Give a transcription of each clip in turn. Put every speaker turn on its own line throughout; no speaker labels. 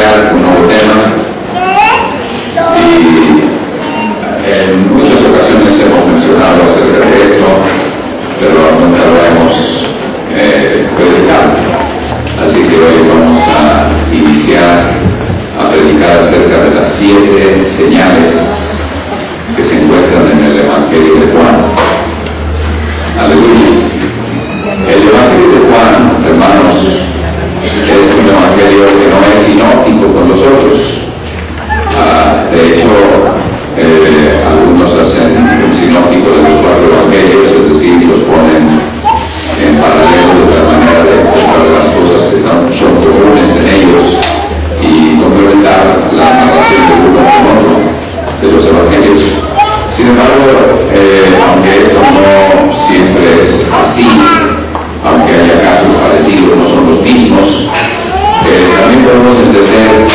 iniciar un nuevo tema y en muchas ocasiones hemos mencionado acerca de esto, pero nunca lo hemos predicado. Así que hoy vamos a iniciar a predicar acerca de las 7 señales que se encuentran en el Evangelio de Juan. Aleluya. El Evangelio de Juan, hermanos, es un evangelio que no es sinóptico con los otros. De hecho, algunos hacen un sinóptico de los 4 evangelios, es decir, los ponen en paralelo de la manera de encontrar las cosas que son comunes en ellos y complementar la narración de uno con otro de los evangelios. Sin embargo, aunque esto no siempre es así, aunque haya casos parecidos, no son los mismos, también podemos entender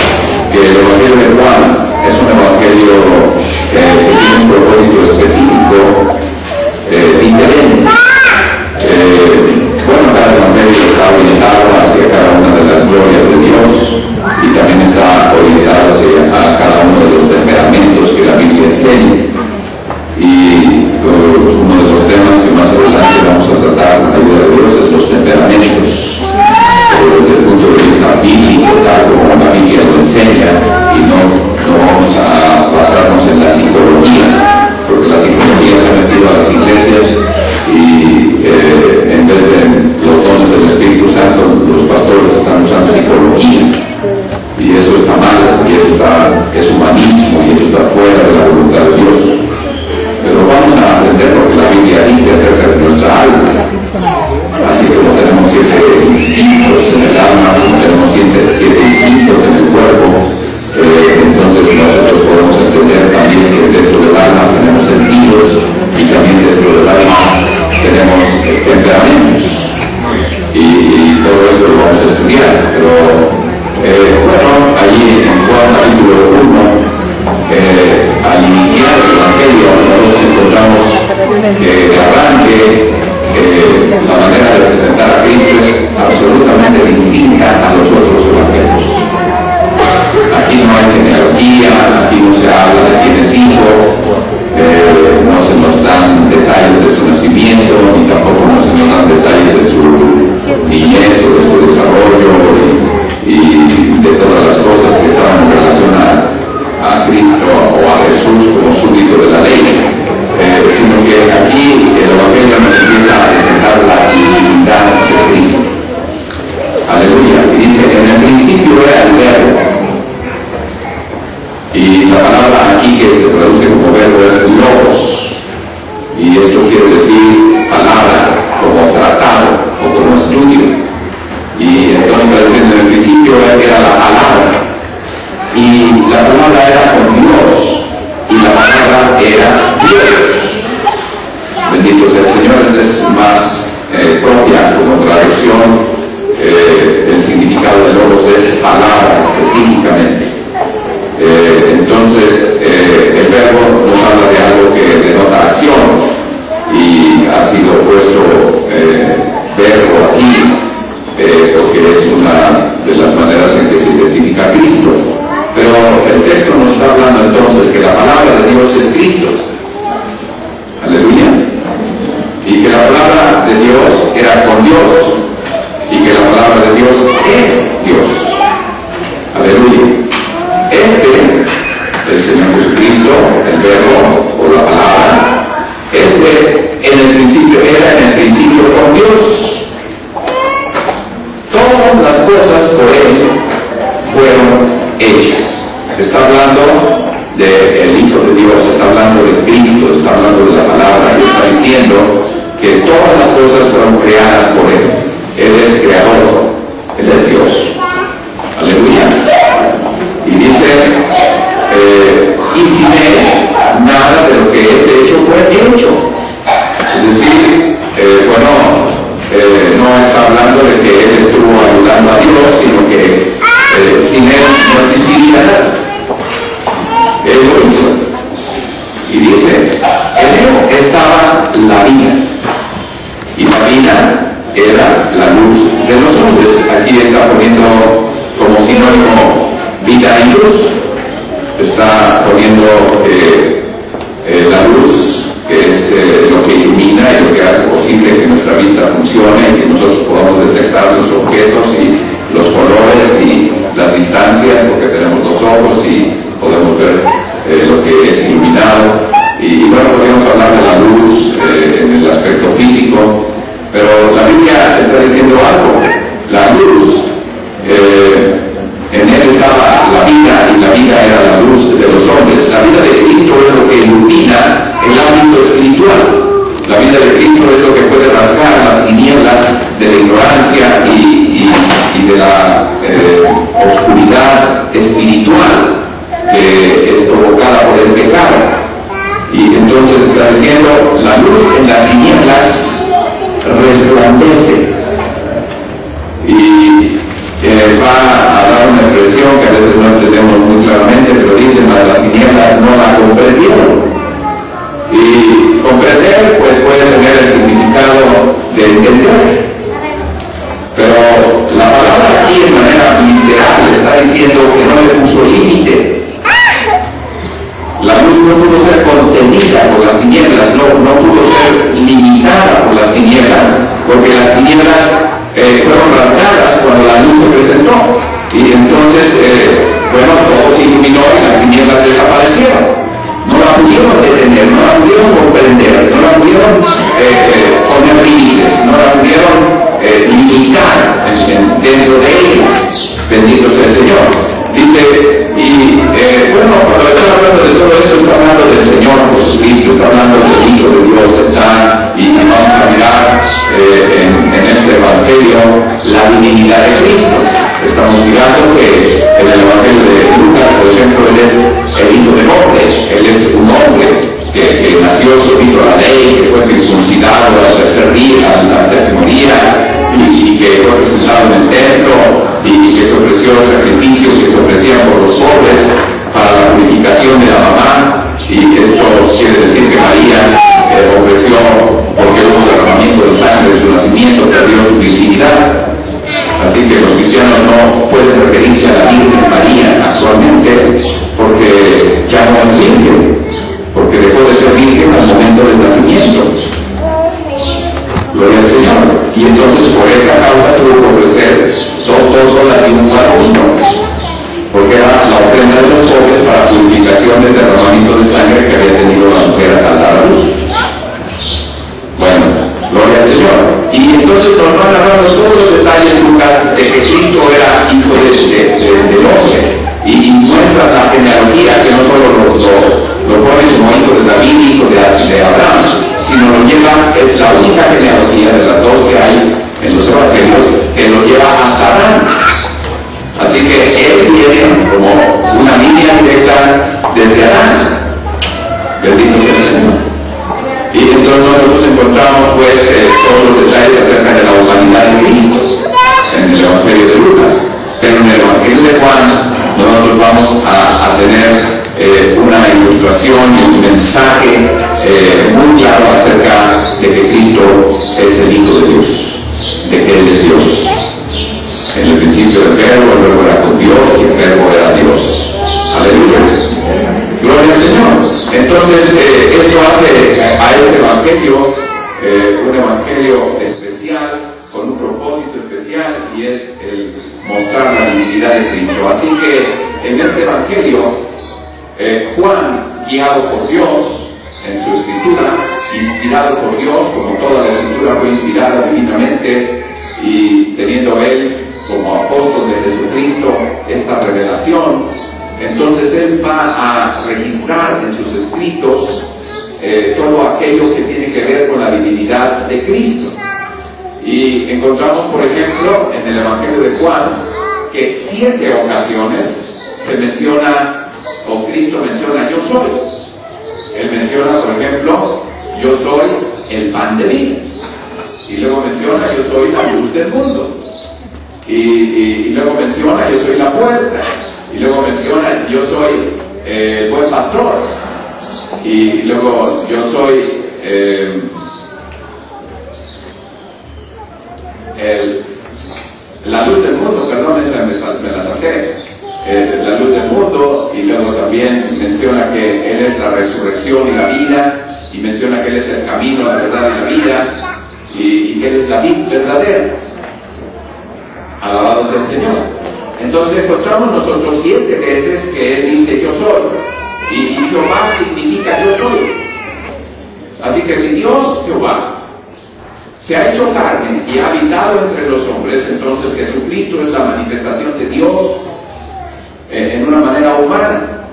que el Evangelio de Juan es un evangelio que tiene un propósito específico diferente. Cada evangelio está orientado hacia cada una de las glorias de Dios y también está orientado hacia cada uno de los temperamentos que la Biblia enseña. Y uno de los temas que más adelante vamos a tratar con la ayuda de Dios es los temperamentos, pero desde el punto de vista bíblico, tal como la Biblia lo enseña, y no vamos a basarnos en la psicología, porque la psicología se ha metido a las iglesias y en vez de los dones del Espíritu Santo, los pastores están usando psicología, y eso está mal, y eso es humanismo, y eso está fuera de la voluntad de Dios. Pero vamos a aprender lo que la Biblia dice acerca de nuestra alma. Así como tenemos 7 instintos en el alma, como tenemos 7 instintos en el cuerpo, entonces nosotros podemos entender también que dentro del alma tenemos sentidos y también dentro del alma tenemos temperamentos. Y todo eso lo vamos a estudiar. Pero allí en Juan capítulo 1, al iniciar el Evangelio, nosotros encontramos que el arranque, la manera de presentar a Cristo es absolutamente distinta a los otros evangelios. Aquí no hay genealogía, aquí no se habla de quién es hijo, no se nos dan detalles de su nacimiento, ni tampoco no se nos dan detalles de su niñez o de su desarrollo y de todas las cosas que estaban en relación a Cristo o a Jesús como súbdito de la ley, sino que aquí el Evangelio nos empieza a presentar la divinidad de Cristo. Aleluya. Y dice, en el principio era el verbo, y la palabra aquí que se traduce como verbo es logos, y esto quiere decir palabra, como tratado o como estudio. Y entonces en el principio era la palabra, y la palabra era con Dios, y la palabra era Dios. Bendito sea el Señor. Esta es más propia como traducción. El significado de logos es palabra específicamente. Entonces el verbo nos habla de algo que denota acción, y ha sido puesto verbo aquí porque es una de las maneras en que se identifica a Cristo. Pero el texto nos está hablando entonces que la palabra de Dios es Cristo. Aleluya. Y que la palabra de Dios era con Dios, y que la palabra de Dios es Dios. Aleluya. El Señor Jesucristo, el verbo o la palabra, en el principio era en el principio con Dios. Todas las cosas por Él fueron hechas. Está hablando del Hijo de Dios, está hablando de Cristo, está hablando de la palabra, y está diciendo que todas las cosas fueron creadas por Él. Él es creador, Él es Dios. Aleluya. Y dice, y sin Él nada de lo que es hecho fue hecho. Es decir, no está hablando de que Él estuvo ayudando a Dios, sino que sin Él no existiría nada. Él lo hizo. Y dice, en Él estaba la vida, y la vida era la luz de los hombres. Aquí está poniendo como sinónimo vida y luz. Está poniendo la luz, que es lo que ilumina y lo que hace posible que nuestra vista funcione y que nosotros podamos detectar los objetos y los colores y las distancias, porque tenemos dos ojos y podemos ver lo que es iluminado. Y bueno, podríamos hablar de la luz en el aspecto físico, pero la Biblia está diciendo algo. La luz, en él estaba la vida, y la vida era la luz de los hombres. La vida de Cristo es lo que ilumina el ámbito espiritual. La vida de Cristo es lo que puede rasgar las tinieblas de la ignorancia y de la oscuridad espiritual que es provocada por el pecado. Y entonces está diciendo, la luz en las tinieblas resplandece. Y va a dar una expresión que a veces no entendemos muy claramente, pero dicen, las tinieblas no la comprendieron. Y comprender pues puede tener el significado de entender, pero la palabra aquí en manera literal está diciendo que no le puso límite. La luz no pudo ser contenida por las tinieblas, no pudo ser limitada por las tinieblas, porque las tinieblas fueron rasgadas cuando la luz se presentó. Y entonces, bueno, todo se iluminó y las tinieblas desaparecieron. No la pudieron detener, no la pudieron comprender, no la pudieron poner límites, no la pudieron limitar dentro de ella. Bendito sea el Señor. Dice, bueno, cuando está hablando de todo esto, está hablando del Señor Jesucristo, está hablando del Hijo de Dios, y vamos a mirar en este Evangelio la divinidad de Cristo. Estamos mirando que en el Evangelio de Lucas, por ejemplo, él es el Hijo del Hombre, él es un hombre que nació sujeto a la ley, que fue circuncidado al tercer día, al séptimo día, y que fue presentado en el templo, y que se ofreció el sacrificio que se ofrecía por los pobres para la purificación de la mamá. Y esto quiere decir que María ofreció, porque hubo derramamiento de sangre de su nacimiento, perdió su virginidad. Así que los cristianos no pueden referirse a la Virgen María actualmente porque ya no es virgen, porque dejó de ser virgen al momento del nacimiento. Gloria al Señor. Y entonces por esa causa tuvo que ofrecer 2 tórtolas y un palomino, porque era la ofrenda de los pobres para purificación del derramamiento de sangre que había tenido la mujer al dar a luz. Bueno, gloria al Señor. Y entonces nos van hablando todos los detalles, Lucas, de que Cristo era hijo del hombre, y muestra la genealogía, que no solo lo pone como hijo de David, hijo de Abraham, sino lo lleva, es la única genealogía de las 2 que hay en los evangelios, que lo lleva hasta Abraham. Así que él viene como una línea directa desde Adán. Bendito sea el Señor. Y entonces nosotros encontramos pues todos los detalles acerca de la humanidad de Cristo en el Evangelio de Lucas. Pero en el Evangelio de Juan nosotros vamos a tener una ilustración y un mensaje muy claro acerca de que Cristo es el Hijo de Dios, de que Él es Dios. En el principio del Verbo, el Verbo era con Dios y el Verbo era Dios. Aleluya. Gloria al Señor. Entonces, esto hace a este Evangelio un Evangelio especial, con un propósito especial, y es el mostrar la divinidad de Cristo. Así que en este Evangelio, Juan, guiado por Dios en su escritura, inspirado por Dios, como toda la escritura fue inspirada divinamente, y teniendo él como apóstol de Jesucristo esta revelación, entonces él va a registrar en sus escritos todo aquello que tiene que ver con la divinidad de Cristo. Y encontramos, por ejemplo, en el Evangelio de Juan, que 7 ocasiones se menciona, o Cristo menciona, yo soy. Él menciona, por ejemplo, yo soy el pan de vida. Y luego menciona, yo soy la luz del mundo. Y luego menciona, yo soy la puerta. Y luego menciona, yo soy el buen pastor. Y luego, yo soy la luz del mundo, perdón, esa me la salté. la luz del mundo, y luego también menciona que Él es la resurrección y la vida, y menciona que Él es el camino, la verdad y la vida, y que Él es la vida verdadera. Alabado sea el Señor. Entonces encontramos nosotros 7 veces que Él dice yo soy, y Jehová significa yo soy. Así que si Dios, Jehová, se ha hecho carne y ha habitado entre los hombres, entonces Jesucristo es la manifestación de Dios en una manera humana.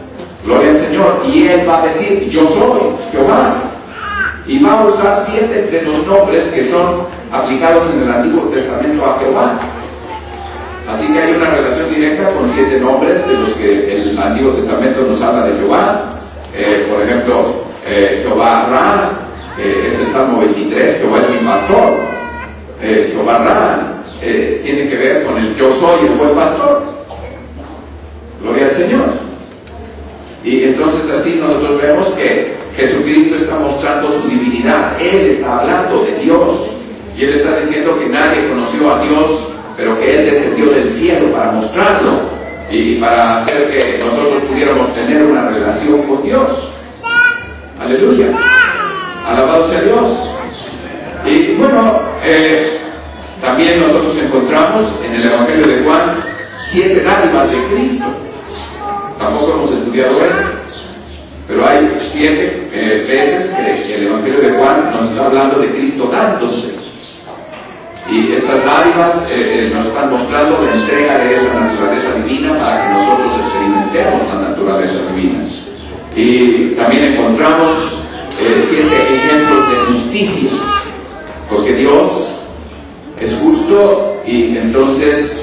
Gloria al Señor. Y Él va a decir yo soy Jehová, y va a usar 7 de los nombres que son aplicados en el Antiguo Testamento a Jehová. Así que hay una relación directa con 7 nombres de los que el Antiguo Testamento nos habla de Jehová. Por ejemplo, Jehová Ra, es el Salmo 23, Jehová es mi pastor. Jehová Ra tiene que ver con el yo soy el buen pastor. Gloria al Señor. Y entonces así nosotros vemos que Jesucristo está mostrando su divinidad. Él está hablando de Dios, y Él está diciendo que nadie conoció a Dios, pero que Él descendió del cielo para mostrarlo y para hacer que nosotros pudiéramos tener una relación con Dios. Aleluya. Alabado sea Dios. Y bueno, también nosotros encontramos en el Evangelio de Juan 7 dádivas de Cristo. Tampoco hemos estudiado esto, pero hay 7 veces que el Evangelio de Juan nos está hablando de Cristo dándose. Y estas dádivas nos están mostrando la entrega de esa naturaleza divina para que nosotros experimentemos la naturaleza divina. Y también encontramos 7 ejemplos de justicia, porque Dios es justo, y entonces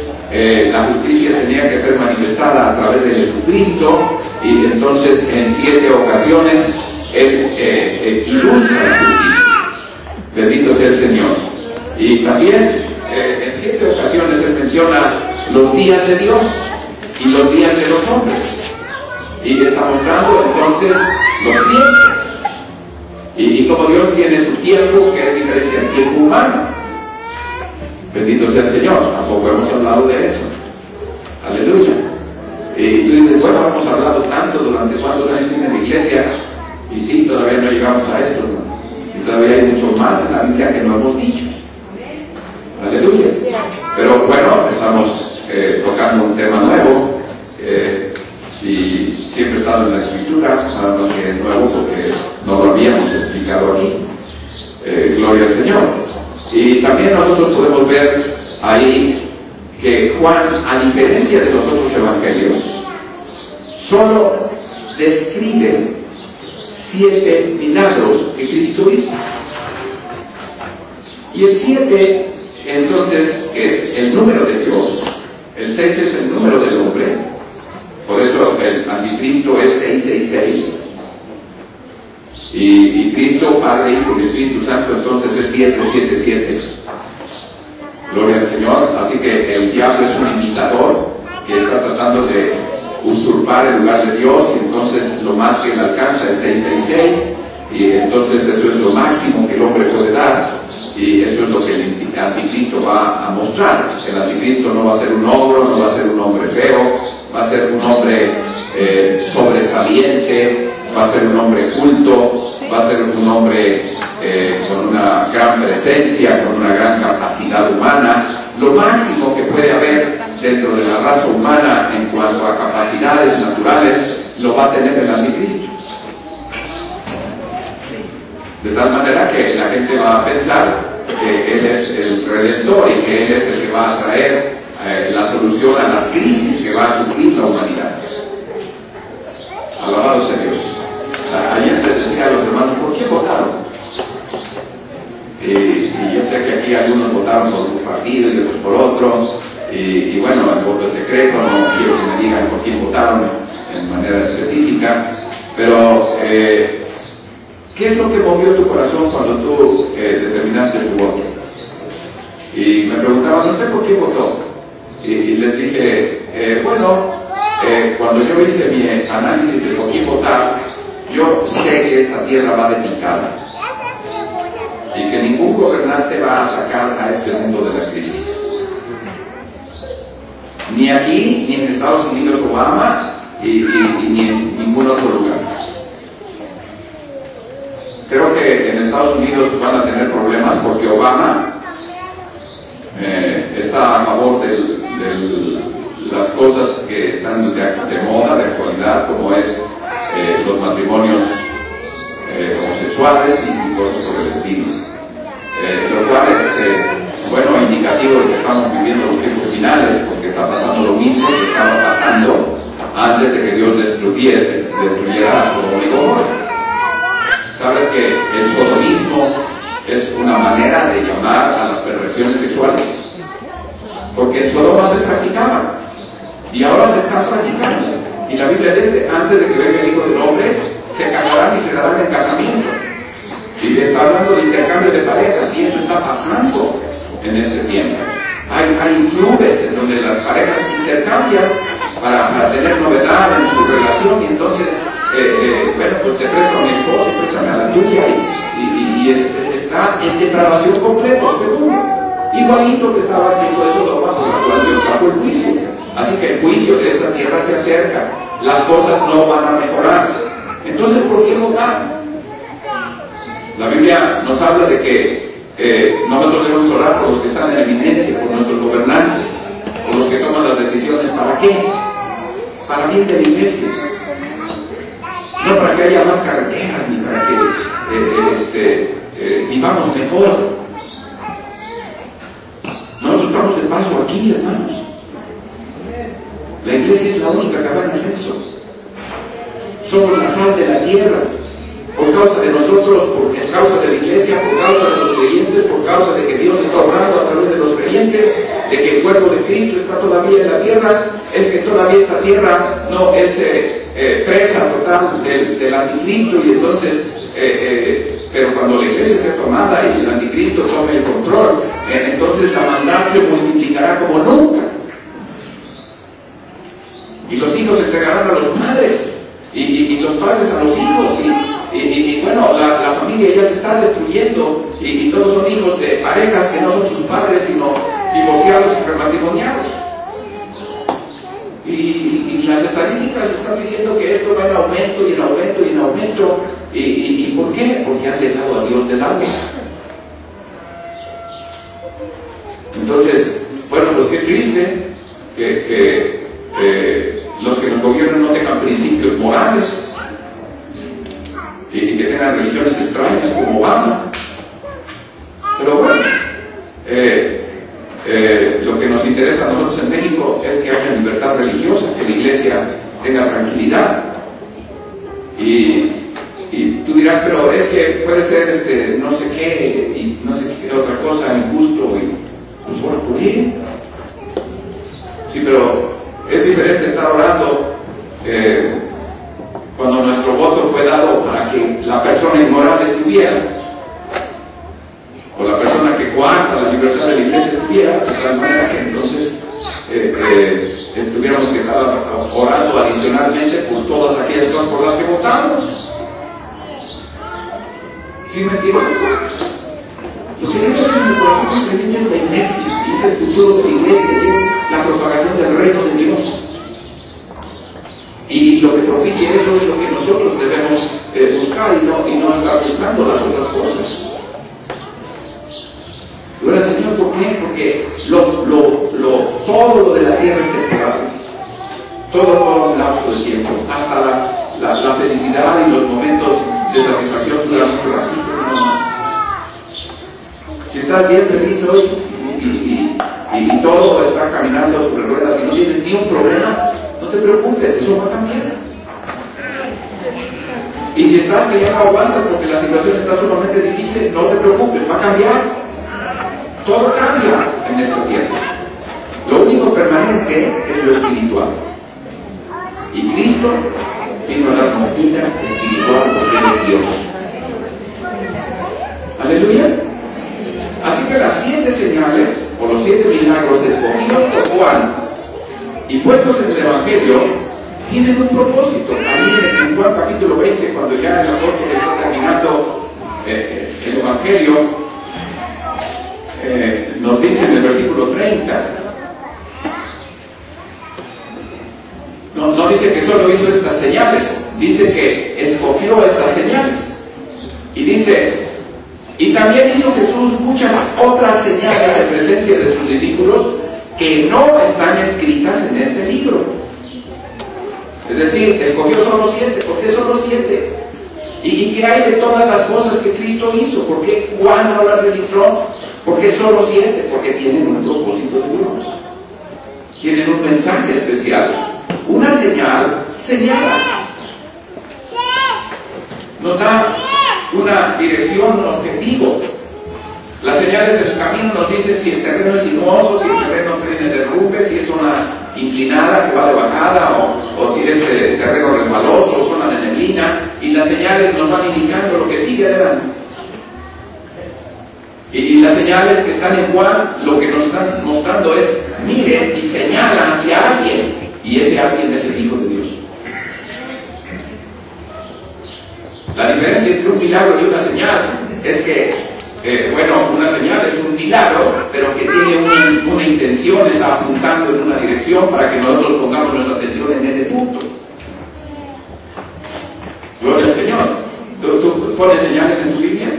la justicia tenía que ser manifestada a través de Jesucristo, y entonces en 7 ocasiones Él ilustra la justicia. Bendito sea el Señor. Y también en 7 ocasiones Él menciona los días de Dios y los días de los hombres, y está mostrando entonces los tiempos, y como Dios tiene su tiempo que es diferente al tiempo humano. Bendito sea el Señor. Tampoco hemos hablado de eso. Aleluya. Y tú dices, bueno, hemos hablado tanto, durante cuántos años tiene la iglesia, y sí, todavía no llegamos a esto, ¿no? Y todavía hay mucho más en la Biblia que no hemos dicho. Aleluya. Pero bueno, estamos tocando un tema nuevo, y siempre he estado en la Escritura, nada más que es nuevo porque no lo habíamos explicado aquí. Gloria al Señor. Y también nosotros podemos ver ahí que Juan, a diferencia de los otros evangelios, solo describe 7 milagros que Cristo hizo. Y el 7, entonces, es el número de Dios. El 6 es el número del hombre. Por eso el anticristo es 666. Y Cristo, Padre, Hijo y Espíritu Santo, entonces es 777. Gloria al Señor. Así que el diablo es un imitador que está tratando de usurpar el lugar de Dios, y entonces lo más que él alcanza es 666, y entonces eso es lo máximo que el hombre puede dar, y eso es lo que el anticristo va a mostrar. El anticristo no va a ser un ogro, no va a ser un hombre feo, va a ser un hombre sobresaliente, va a ser un hombre culto, va a ser un hombre con una gran presencia, con una gran capacidad humana. Lo máximo que puede haber dentro de la raza humana en cuanto a capacidades naturales lo va a tener el anticristo. De tal manera que la gente va a pensar que Él es el Redentor y que Él es el que va a traer la solución a las crisis que va a sufrir la humanidad. Alabado sea Dios. Ayer les decía a los hermanos, ¿por qué votaron? Y yo sé que aquí algunos votaron por un partido y otros por otro, y bueno, el voto es secreto, no quiero que me digan por quién votaron en manera específica, pero ¿qué es lo que movió tu corazón cuando tú determinaste tu voto? Y me preguntaban, ¿usted por qué votó? Y les dije, cuando yo hice mi análisis de por qué votar, yo sé que esta tierra va de picada y que ningún gobernante va a sacar a este mundo de la crisis. Ni aquí, ni en Estados Unidos Obama, y ni en ningún otro lugar. Creo que en Estados Unidos van a tener problemas porque Obama está a favor de las cosas que están de moda, de actualidad, como es los matrimonios homosexuales y cosas por el estilo. Lo cual es, bueno, indicativo de que estamos viviendo los tiempos finales, porque está pasando lo mismo que estaba pasando antes de que Dios destruyera a Sodoma y Gomorra. ¿Sabes que el sodomismo es una manera de llamar a las perversiones sexuales? Porque en Sodoma se practicaba y ahora se está practicando. Y la Biblia dice, antes de que venga el Hijo del Hombre, se casarán y se darán en casamiento. Y está hablando de intercambio de parejas, y eso está pasando en este tiempo. Hay clubes en donde las parejas se intercambian para tener novedad en su relación, y entonces, bueno, pues te presto a mi esposa, préstame a la tuya, y está en depravación completa este mundo. Igualito que estaba el tiempo de Sodoma, por la cual Dios trajo el juicio. Así que el juicio de esta tierra se acerca, las cosas no van a mejorar. Entonces, ¿por qué votar? La Biblia nos habla de que nosotros debemos orar por los que están en eminencia, por nuestros gobernantes, por los que toman las decisiones. ¿Para qué? Para bien de la iglesia. No para que haya más carreteras, ni para que vivamos mejor. Nosotros estamos de paso aquí, hermanos. La iglesia es la única que va en ascenso. Somos la sal de la tierra. Por causa de nosotros, por causa de la iglesia, por causa de los creyentes, por causa de que Dios está obrando a través de los creyentes, de que el cuerpo de Cristo está todavía en la tierra, es que todavía esta tierra no es presa total del anticristo, y entonces, pero cuando la iglesia sea tomada y el anticristo tome el control, entonces la maldad se multiplicará como nunca. Y los hijos se entregarán a los padres, y los padres a los hijos, y bueno, la familia ya se está destruyendo, y todos son hijos de parejas que no son sus padres, sino divorciados y rematrimoniados. Y las estadísticas están diciendo que esto va en aumento y en aumento y en aumento. ¿Y por qué? Porque han dejado a Dios de lado. Entonces, bueno, pues qué triste que los que nos gobiernan no tengan principios morales y que tengan religiones extrañas como Obama. Pero bueno, lo que nos interesa a nosotros en México es que haya libertad religiosa, que la iglesia tenga tranquilidad. Y tú dirás, pero es que puede ser no sé qué, y no sé qué otra cosa, injusto, y pues ora por él. Sí, pero es diferente estar orando cuando nuestro voto fue dado para que la persona inmoral estuviera, o la persona que coarta la libertad de la iglesia estuviera, de tal manera que entonces tuviéramos que estar orando adicionalmente por todas aquellas cosas por las que votamos. ¿Sí me entiendes? Lo que debe haber en el corazón del creyente es la iglesia, y es el futuro de la iglesia, y es la propagación del reino de Dios. Y lo que propicia eso es lo que nosotros debemos buscar, y no estar buscando las otras cosas. Gloria al Señor, ¿por qué? Porque todo lo de la tierra es temporal. Todo un lapso de tiempo, hasta la felicidad y los momentos de satisfacción duran un ratito nada más. Si estás bien feliz hoy y todo está caminando sobre ruedas y no tienes ni un problema, no te preocupes, eso va a cambiar. Y si estás que ya no aguantas porque la situación está sumamente difícil, no te preocupes, va a cambiar. Todo cambia en esta tierra. Lo único permanente es lo espiritual. Y Cristo vino a darnos vida espiritual porque Él es Dios. Aleluya. Así que las 7 señales o los 7 milagros escogidos por Juan y puestos en el Evangelio tienen un propósito. Ahí en Juan capítulo 20, cuando ya el apóstol está terminando el Evangelio, nos dice en el versículo 30, dice que solo hizo estas señales, dice que escogió estas señales. Y dice, y también hizo Jesús muchas otras señales en presencia de sus discípulos que no están escritas en este libro. Es decir, escogió solo 7. ¿Por qué solo 7? ¿Y qué hay de todas las cosas que Cristo hizo? ¿Por qué Juan no las registró? ¿Por qué solo 7? Porque tienen un propósito de Dios. Tienen un mensaje especial. Una señal señala. Nos da una dirección, un objetivo. Las señales del camino nos dicen si el terreno es sinuoso, si el terreno tiene derrumbe, si es zona inclinada que va de bajada o si es terreno resbaloso o zona de neblina, y las señales nos van indicando lo que sigue adelante. Y las señales que están en Juan lo que nos están mostrando es, miren, y señalan hacia alguien, y ese alguien es el Hijo de Dios. La diferencia entre un milagro y una señal es que bueno, una señal es un milagro, pero que tiene una intención, está apuntando en una dirección para que nosotros pongamos nuestra atención en ese punto. Gloria al Señor. ¿Tú pones señales en tu Biblia?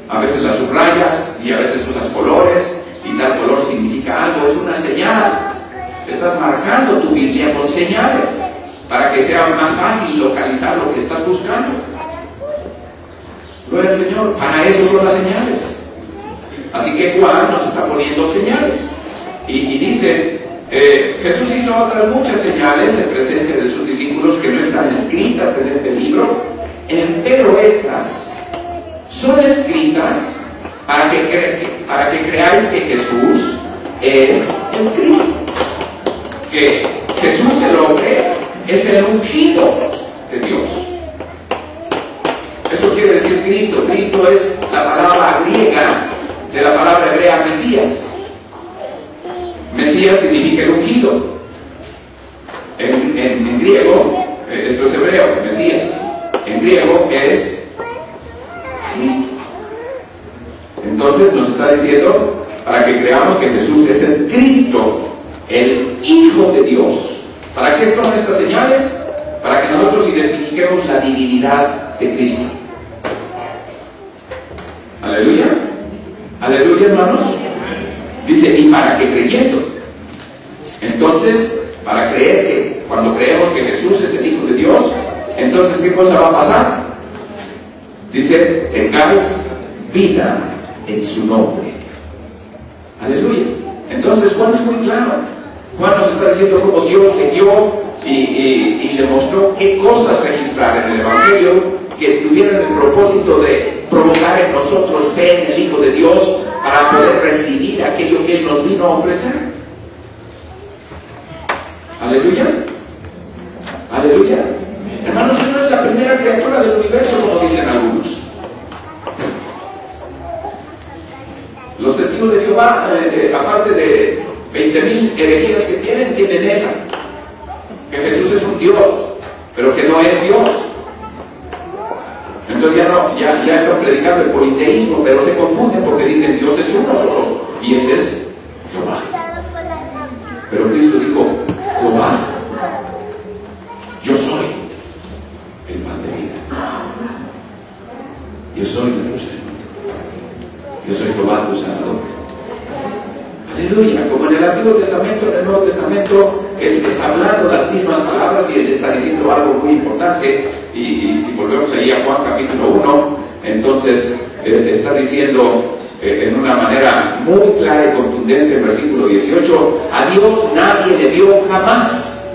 A veces las subrayas y a veces usas colores y tal color significa algo, es una señal. Estás marcando tu Biblia con señales para que sea más fácil localizar lo que estás buscando. Gloria al Señor, para eso son las señales. Así que Juan nos está poniendo señales. Y dice, Jesús hizo otras muchas señales en presencia de sus discípulos que no están escritas en este libro, pero estas son escritas para que creáis que Jesús es el Cristo. Que Jesús el hombre es el ungido de Dios. Eso quiere decir Cristo. Cristo es la palabra griega de la palabra hebrea Mesías. Mesías significa el ungido. En griego, esto es hebreo, Mesías. En griego es Cristo. Entonces nos está diciendo para que creamos que Jesús es el Cristo, el Hijo de Dios. ¿Para qué son estas señales? Para que nosotros identifiquemos la divinidad de Cristo. Aleluya. Aleluya, hermanos. Dice, y para que creyendo. Entonces, para creer que cuando creemos que Jesús es el Hijo de Dios, entonces ¿qué cosa va a pasar? Dice, tengáis vida en su nombre. Aleluya. Entonces Juan es muy claro. Juan nos está diciendo cómo Dios le dio y le mostró qué cosas registrar en el Evangelio que tuvieran el propósito de provocar en nosotros fe en el Hijo de Dios para poder recibir aquello que Él nos vino a ofrecer. Aleluya. Aleluya. Hermanos, Él no es la primera criatura del universo, como dicen algunos. Los testigos de Jehová, aparte de 20,000 herejías que tienen esa, que Jesús es un Dios, pero que no es Dios. Entonces ya están predicando el politeísmo, pero se confunden porque dicen Dios es uno solo, y ese es Jehová. Pero Cristo dijo, Jehová, yo soy el pan de vida. Yo soy la luz del mundo. Yo soy Jehová tu Salvador. Aleluya. Como en el Antiguo Testamento, en el Nuevo Testamento, Él está hablando las mismas palabras y Él está diciendo algo muy importante. Y si volvemos ahí a Juan capítulo 1, entonces Él está diciendo en una manera muy clara y contundente en versículo 18, a Dios nadie le dio jamás.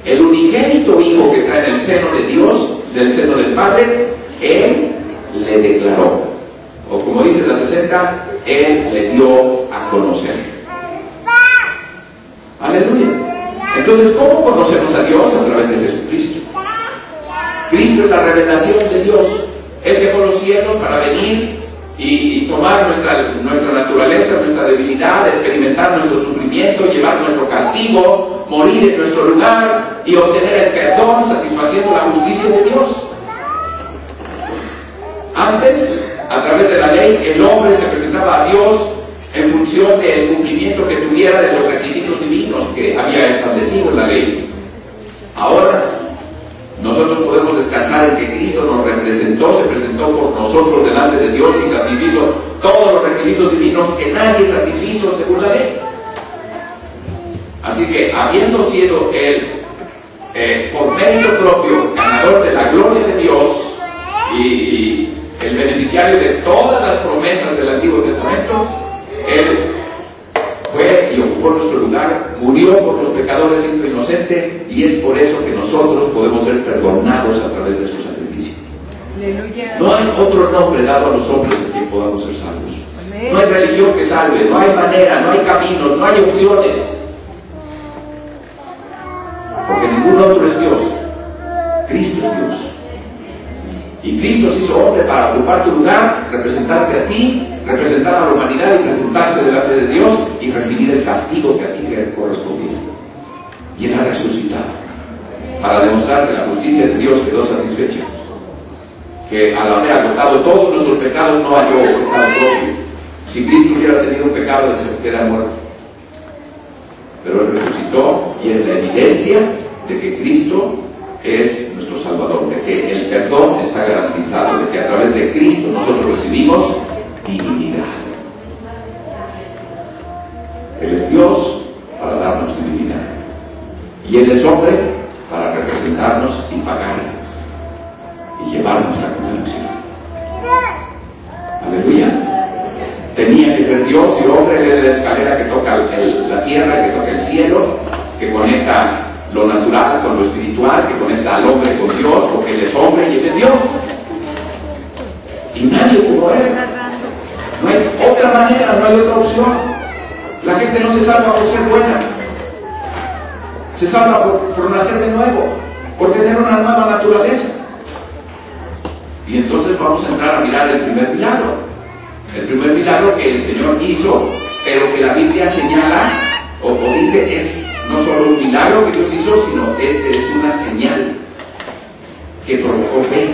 El unigénito Hijo que está en el seno de Dios, del seno del Padre, Él le declaró. O como dice la 60, Él le dio a conocer. Aleluya. Entonces, ¿cómo conocemos a Dios? A través de Jesucristo. Cristo es la revelación de Dios. Él dejó los cielos para venir y tomar nuestra naturaleza, nuestra debilidad, experimentar nuestro sufrimiento, llevar nuestro castigo, morir en nuestro lugar y obtener el perdón, satisfaciendo la justicia de Dios. Antes, a través de la ley, el hombre se presentaba a Dios en función del cumplimiento que tuviera de los requisitos divinos que había establecido en la ley. Cristo nos representó, se presentó por nosotros delante de Dios y satisfizo todos los requisitos divinos que nadie satisfizo según la ley. Así que, habiendo sido Él, por mérito propio, ganador de la gloria de Dios y el beneficiario de todas las promesas del Antiguo Testamento, Él fue y ocupó nuestro lugar, murió por los pecadores siendo inocente, y es por eso que nosotros podemos ser perdonados a través de su sacrificio. Aleluya. No hay otro nombre dado a los hombres en quien podamos ser salvos. Amén. No hay religión que salve, no hay manera, no hay caminos, no hay opciones. Porque ningún otro es Dios. Cristo es Dios. Y Cristo se hizo hombre para ocupar tu lugar, representarte a ti, representar a la humanidad y presentarse delante de Dios y recibir el castigo que a ti te correspondía. Y Él ha resucitado para demostrar que la justicia de Dios quedó satisfecha. Que al haber agotado todos nuestros pecados no halló pecado propio. Si Cristo hubiera tenido un pecado, Él se queda muerto. Pero Él resucitó y es la evidencia de que Cristo es nuestro Salvador, de que el perdón está garantizado, de que a través de Cristo nosotros recibimos divinidad. Él es Dios para darnos divinidad y Él es hombre para representarnos y pagar y llevarnos la condenación. Aleluya. Tenía que ser Dios y hombre. Él es la escalera que toca la tierra, que toca el cielo, que conecta lo natural con lo espiritual, que conecta al hombre con Dios, porque Él es hombre y Él es Dios. Y nadie como Él. No hay otra manera, no hay otra opción. La gente no se salva por ser buena. Se salva por nacer de nuevo, por tener una nueva naturaleza. Y entonces vamos a entrar a mirar el primer milagro. El primer milagro que el Señor hizo, pero que la Biblia señala o dice es no solo un milagro que Dios hizo, sino es una señal que provocó fe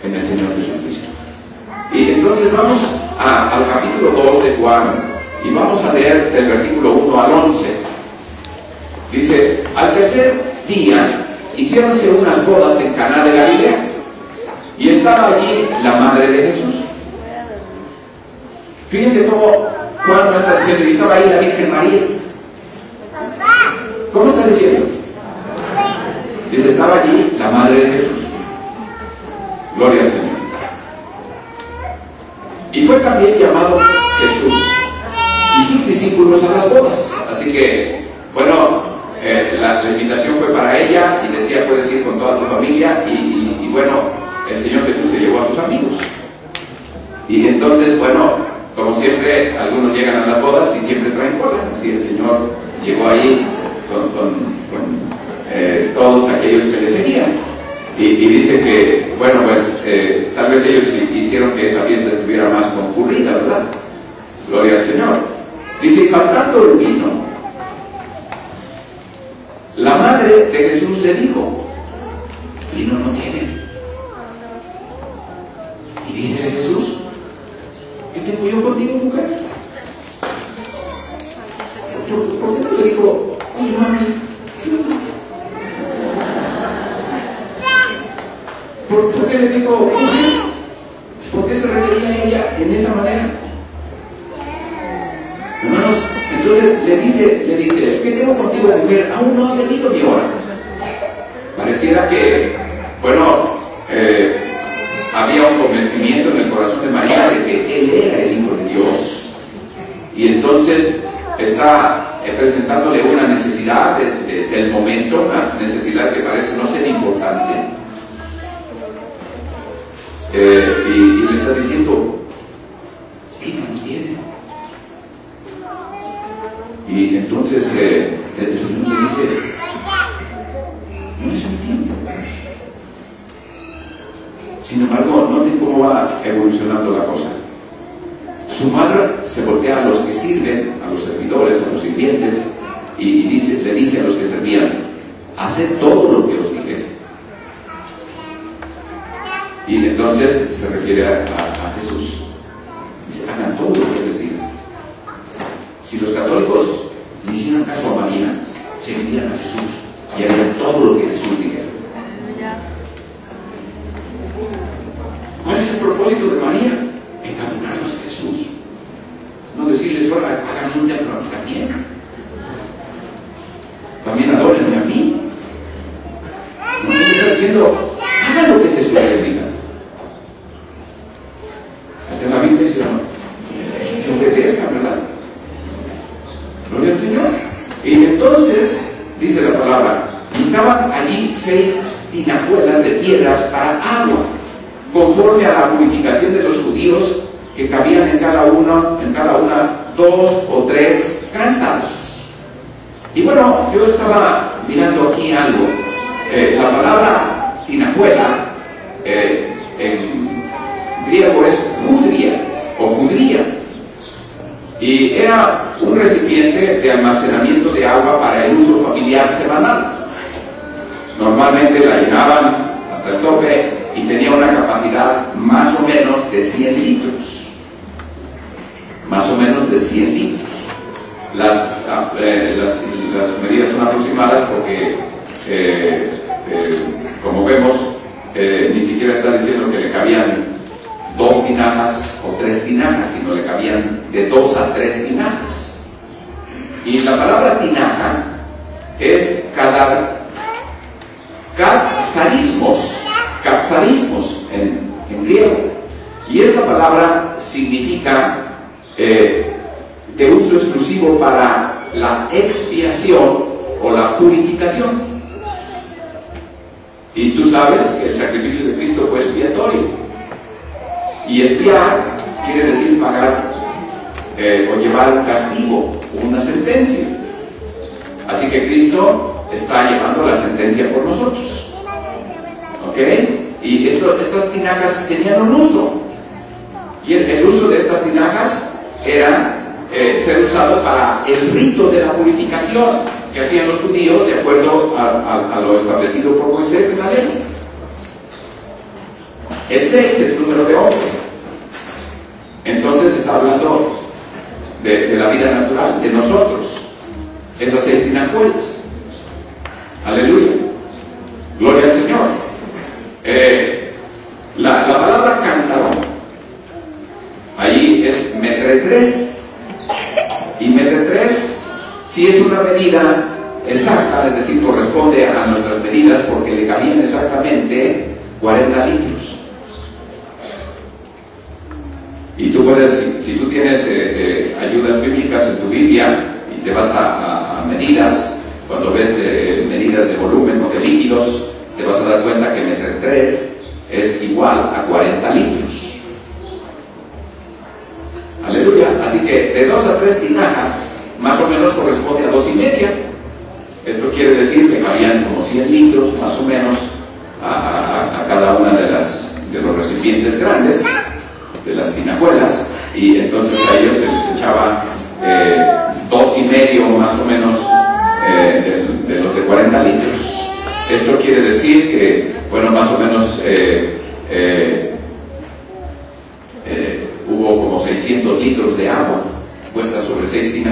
en el Señor Jesucristo. Y entonces vamos al capítulo 2 de Juan y vamos a leer del versículo 1 al 11. Dice: al tercer día hiciéronse unas bodas en Caná de Galilea y estaba allí la madre de Jesús. Fíjense cómo Juan no está diciendo, y estaba ahí la Virgen María. ¿Cómo está diciendo? Dice, estaba allí la madre de Jesús. Gloria al Señor. Y fue también llamado Jesús y sus discípulos a las bodas. Así que, bueno, la invitación fue para ella y decía, puedes ir con toda tu familia. Y bueno, el Señor Jesús se llevó a sus amigos. Y entonces, bueno, como siempre, algunos llegan a las bodas y siempre traen cola. Así el Señor llegó ahí con todos aquellos que le seguían. Y dice que, bueno, pues tal vez ellos hicieron que esa fiesta estuviera más concurrida, ¿verdad? Gloria al Señor. Dice, faltando el vino, la madre de Jesús le dijo, vino no tienen. Y dice Jesús, ¿qué tengo yo contigo, mujer? ¿Por qué no le digo, oye, mami, ¿por qué le digo, mujer? ¿Por qué se refería a ella en esa manera? Hermanos, entonces le dice, ¿qué tengo contigo, mujer? Aún no ha venido mi hora. Pareciera que, bueno, había un convencimiento en el corazón de María de que Él era el Hijo de Dios. Y entonces está presentándole una necesidad del momento, una necesidad que parece no ser importante. Y le está diciendo, vino no tiene. Y entonces el Señor le dice, no es un tiempo. Sin embargo, noten cómo va evolucionando la cosa. Su madre se voltea a los que sirven, a los servidores, a los sirvientes, y le dice a los que servían, haced todo lo que os dije. Y entonces se refiere a Jesús. Dice, hagan todo lo que les diga. Si los católicos le hicieran caso a María, seguirían a Jesús y harían todo lo que Jesús dijera. templo aquí también. También adórenme a mí. No me está diciendo, haga lo que Jesús les diga. Hasta en la Biblia dice, no, eso que obedezca, ¿verdad? Gloria al Señor. Y entonces, dice la palabra, y estaban allí 6 tinajuelas de piedra para agua, conforme a la purificación de los judíos, que cabían en cada una 2 o 3 cántaros. Y bueno, yo estaba mirando aquí algo. La palabra tinajuela en griego es judria o judría, y era un recipiente de almacenamiento de agua para el uso familiar semanal. Normalmente la llenaban hasta el tope y tenía una capacidad más o menos de 100 litros. Más o menos de 100 litros. Las medidas son aproximadas porque, como vemos, ni siquiera está diciendo que le cabían 2 tinajas o 3 tinajas, sino le cabían de 2 a 3 tinajas. Y la palabra tinaja es katsarismos en griego. Y esta palabra significa de uso exclusivo para la expiación o la purificación. Y tú sabes que el sacrificio de Cristo fue expiatorio. Y expiar quiere decir pagar o llevar un castigo o una sentencia. Así que Cristo está llevando la sentencia por nosotros. ¿Ok? Y estas tinajas tenían un uso. Y el uso de estas tinajas era ser usado para el rito de la purificación que hacían los judíos de acuerdo a lo establecido por Moisés en la ley. El 6 es número de hombre. Entonces está hablando de la vida natural, de nosotros. Esas 6 tinajuelas. Aleluya. Gloria al Señor. La palabra cántaro allí es metretres. Y metretres sí es una medida exacta, es decir, corresponde a nuestras medidas porque le cabían exactamente 40 litros. Y tú puedes, si tú tienes ayudas bíblicas en tu Biblia y te vas a medidas, cuando ves medidas de volumen o de líquidos, te vas a dar cuenta que metretres es igual a 40 litros. Aleluya. Así que de 2 a 3 tinajas más o menos corresponde a 2 y media. Esto quiere decir que cabían como 100 litros más o menos a cada una de los recipientes grandes, de las tinajuelas, y entonces a ellos se les echaba 2 y medio más o menos de los de 40 litros. Esto quiere decir que, bueno, más o menos hubo como 600 litros de agua puesta sobre 6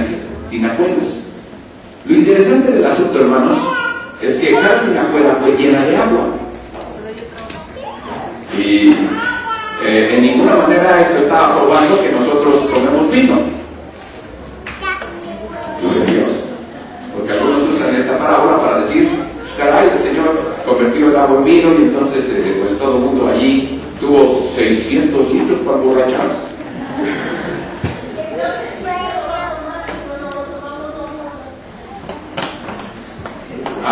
tinajuelas. Lo interesante del asunto, hermanos, es que cada tinajuela fue llena de agua. Y en ninguna manera esto está aprobando que nosotros tomemos vino. Gloria a Dios. Porque algunos usan esta parábola para decir, pues caray, el Señor convirtió el agua en vino y entonces pues todo el mundo allí tuvo 600 litros para emborracharse.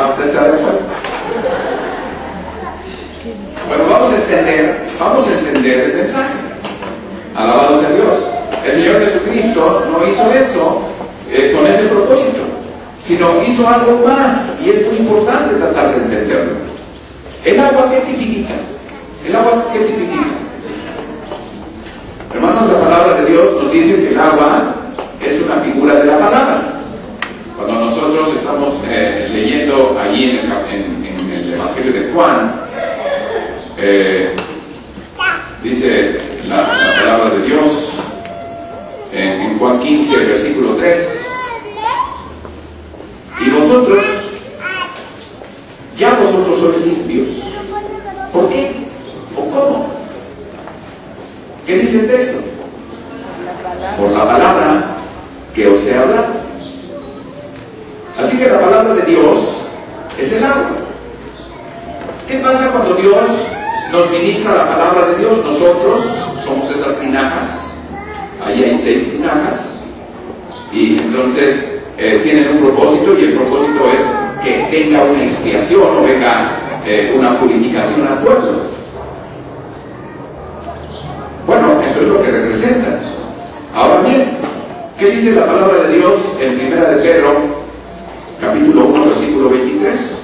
¿Usted está de acuerdo? Bueno, vamos a entender el mensaje. Alabado sea Dios. El Señor Jesucristo no hizo eso con ese propósito, sino hizo algo más, y es muy importante tratar de entenderlo. ¿El agua qué tipifica? ¿El agua qué tipifica? Hermanos, la palabra de Dios nos dice que el agua es una figura de la palabra. Cuando nosotros estamos leyendo allí en el Evangelio de Juan, dice la palabra de Dios en Juan 15, versículo 3, y vosotros sois limpios. ¿Por qué? ¿O cómo? ¿Qué dice el texto? Por la palabra que os he hablado. ministra la palabra de Dios. Nosotros somos esas tinajas. Ahí hay 6 tinajas. Y entonces tienen un propósito, y el propósito es que venga una expiación o venga una purificación al pueblo. Bueno, eso es lo que representa. Ahora bien, ¿qué dice la palabra de Dios en 1 de Pedro, capítulo 1, versículo 23?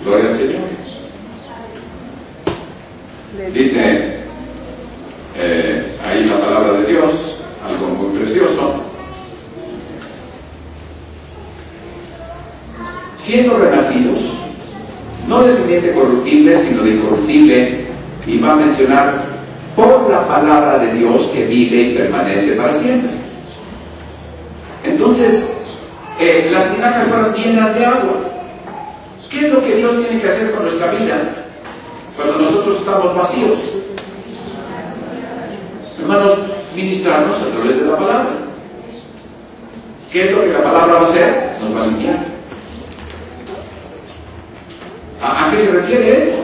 Gloria al Señor. Dice ahí la palabra de Dios, algo muy precioso. Siendo renacidos, no de simiente corruptible, sino de incorruptible, y va a mencionar por la palabra de Dios que vive y permanece para siempre. Entonces, las tinajas fueron llenas de agua. ¿Qué es lo que Dios tiene que hacer con nuestra vida cuando nosotros estamos vacíos? Hermanos, ministrarnos a través de la palabra. ¿Qué es lo que la palabra va a hacer? Nos va a limpiar. ¿A qué se refiere esto?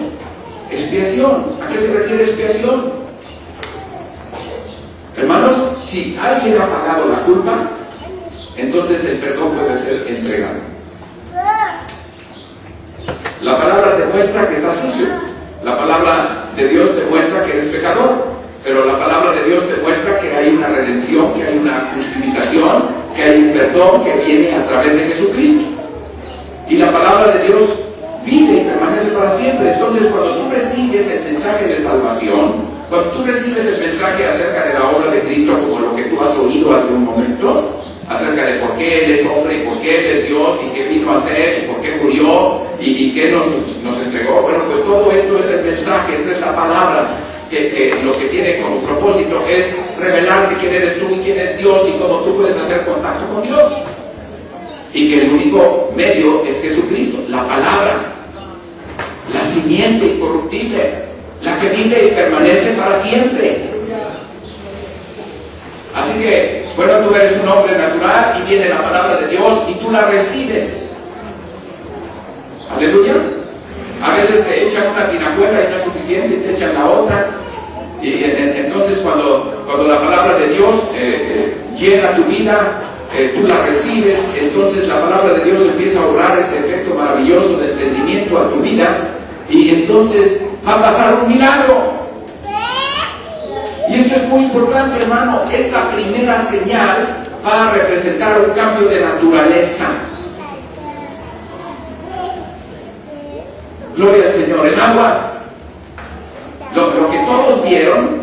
Expiación. ¿A qué se refiere expiación? Hermanos, si alguien ha pagado la culpa, entonces el perdón puede ser entregado. La palabra te muestra que estás sucio. La palabra de Dios te muestra que eres pecador. Pero la palabra de Dios te muestra que hay una redención, que hay una justificación, que hay un perdón que viene a través de Jesucristo. Y la palabra de Dios vive y permanece para siempre. Entonces, cuando tú recibes el mensaje de salvación, cuando tú recibes el mensaje acerca de la obra de Cristo, como lo que tú has oído hace un momento, acerca de por qué Él es hombre y por qué Él es Dios y qué vino a hacer y por qué murió y qué nos entregó, bueno, pues todo esto es el mensaje, esta es la palabra que lo que tiene como propósito es revelarte quién eres tú y quién es Dios y cómo tú puedes hacer contacto con Dios. Y que el único medio es Jesucristo, la palabra, la simiente incorruptible, la que vive y permanece para siempre. Así que, bueno, tú eres un hombre natural y viene la palabra de Dios y tú la recibes. Aleluya. A veces te echan una tinajuela y no es suficiente y te echan la otra. Y entonces cuando la palabra de Dios llena tu vida, tú la recibes, entonces la palabra de Dios empieza a obrar este efecto maravilloso de entendimiento a tu vida, y entonces va a pasar un milagro. Y esto es muy importante, hermano. Esta primera señal va a representar un cambio de naturaleza. Gloria al Señor. El agua, lo que todos vieron,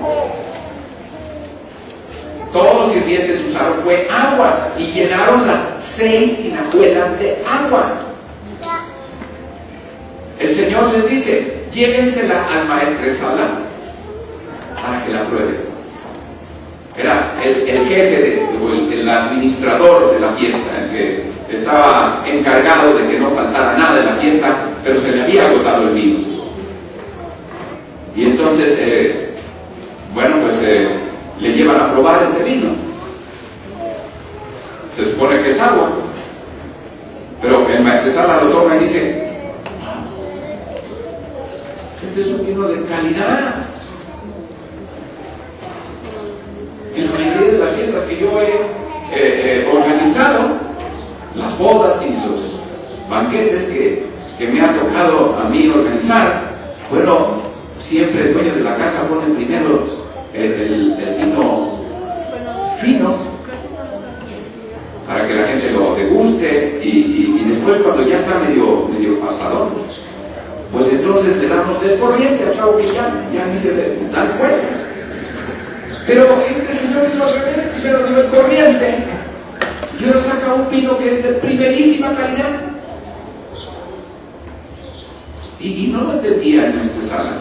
todos los sirvientes usaron fue agua y llenaron las 6 tinajuelas de agua. El Señor les dice: llévensela al maestresala para que la pruebe. Era el jefe, el administrador de la fiesta, el que estaba encargado de que no faltara nada de la fiesta, pero se le había agotado el vino. Y entonces, le llevan a probar este vino. Se supone que es agua, pero el maestresala lo toma y dice: este es un vino de calidad. En la mayoría de las fiestas que yo he organizado, las bodas y los banquetes que me ha tocado a mí organizar, bueno, siempre el dueño de la casa pone primero el vino fino para que la gente lo deguste, y después, cuando ya está medio pasadón, pues entonces le damos del corriente, al cabo que ya ni se dan cuenta. Pero este señor hizo al revés: primero dio el corriente y ahora saca un vino que es de primerísima calidad. Y no lo entendía en nuestra sala.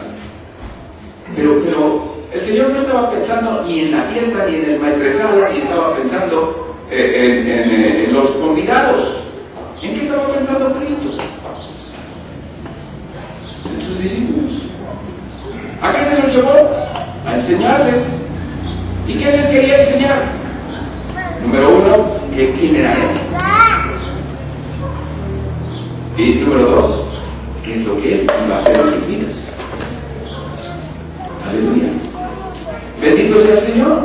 Pero el Señor no estaba pensando ni en la fiesta ni en el maestresala, ni estaba pensando en los convidados. ¿En qué estaba pensando Cristo? En sus discípulos. ¿A qué se los llevó? A enseñarles. ¿Y qué les quería enseñar? Número 1, que quién era Él. Y número 2, ¿qué es lo que Él iba a hacer en sus vidas? Aleluya. Bendito sea el Señor.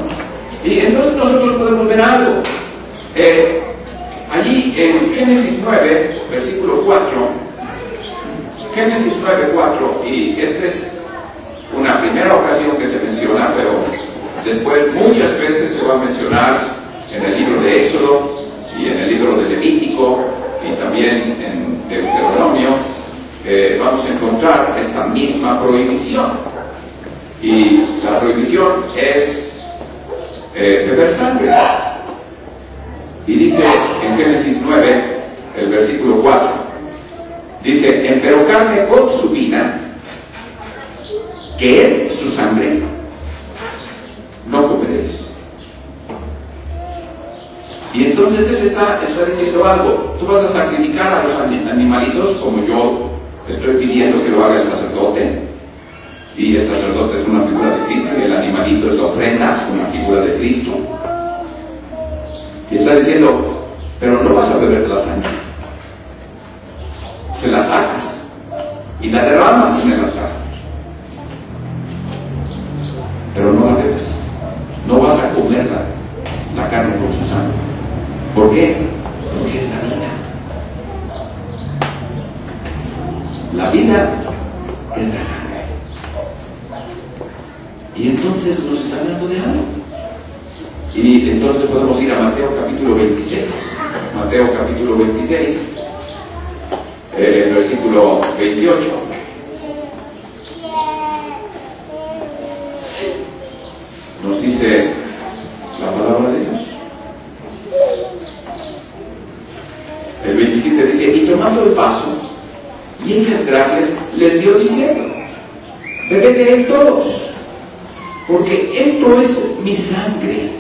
Y entonces nosotros podemos ver algo. Allí en Génesis 9, versículo 4, Génesis 9, 4, y esta es una primera ocasión que se menciona, pero después muchas veces se va a mencionar en el libro de Éxodo y en el libro de Levítico y también en Deuteronomio. Vamos a encontrar esta misma prohibición, y la prohibición es beber sangre. Y dice en Génesis 9, el versículo 4, dice: empero carne consumida, que es su sangre, no comeréis. Y entonces Él está diciendo algo. Tú vas a sacrificar a los animalitos como yo estoy pidiendo que lo haga el sacerdote, y el sacerdote es una figura de Cristo y el animalito es la ofrenda, una figura de Cristo. Y está diciendo, pero no vas a beber la sangre, se la sacas y la derramas en el altar, pero no la bebes, no vas a comer la carne con su sangre. ¿Por qué? Porque es la vida. La vida es la sangre. Y entonces nos está hablando de algo. Y entonces podemos ir a Mateo capítulo 26. Mateo capítulo 26, el versículo 28. Nos dice la palabra de Dios. El 27 dice: y tomando el vaso y hechas gracias, les dio diciendo: bebed de él todos, porque esto es mi sangre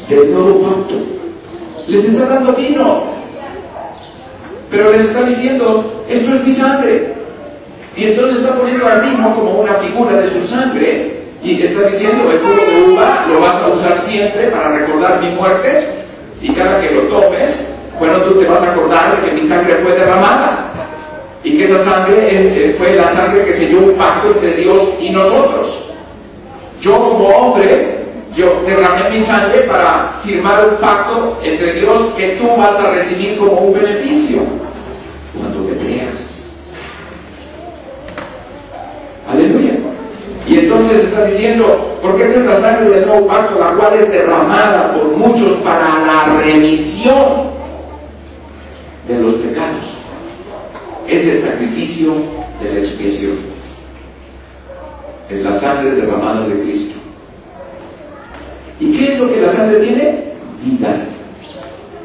del nuevo pacto. Les está dando vino, pero les está diciendo: esto es mi sangre. Y entonces está poniendo al vino como una figura de su sangre, y está diciendo: el jugo de uva lo vas a usar siempre para recordar mi muerte, y cada que lo tomes, bueno, tú te vas a acordar de que mi sangre fue derramada, y que esa sangre fue la sangre que selló un pacto entre Dios y nosotros. Yo como hombre, yo derramé mi sangre para firmar un pacto entre Dios que tú vas a recibir como un beneficio cuando me creas. Aleluya. Y entonces está diciendo, porque esa es la sangre del nuevo pacto, la cual es derramada por muchos para la remisión de los pecados. Es el sacrificio de la expiación. Es la sangre derramada de Cristo. ¿Y qué es lo que la sangre tiene? Vida.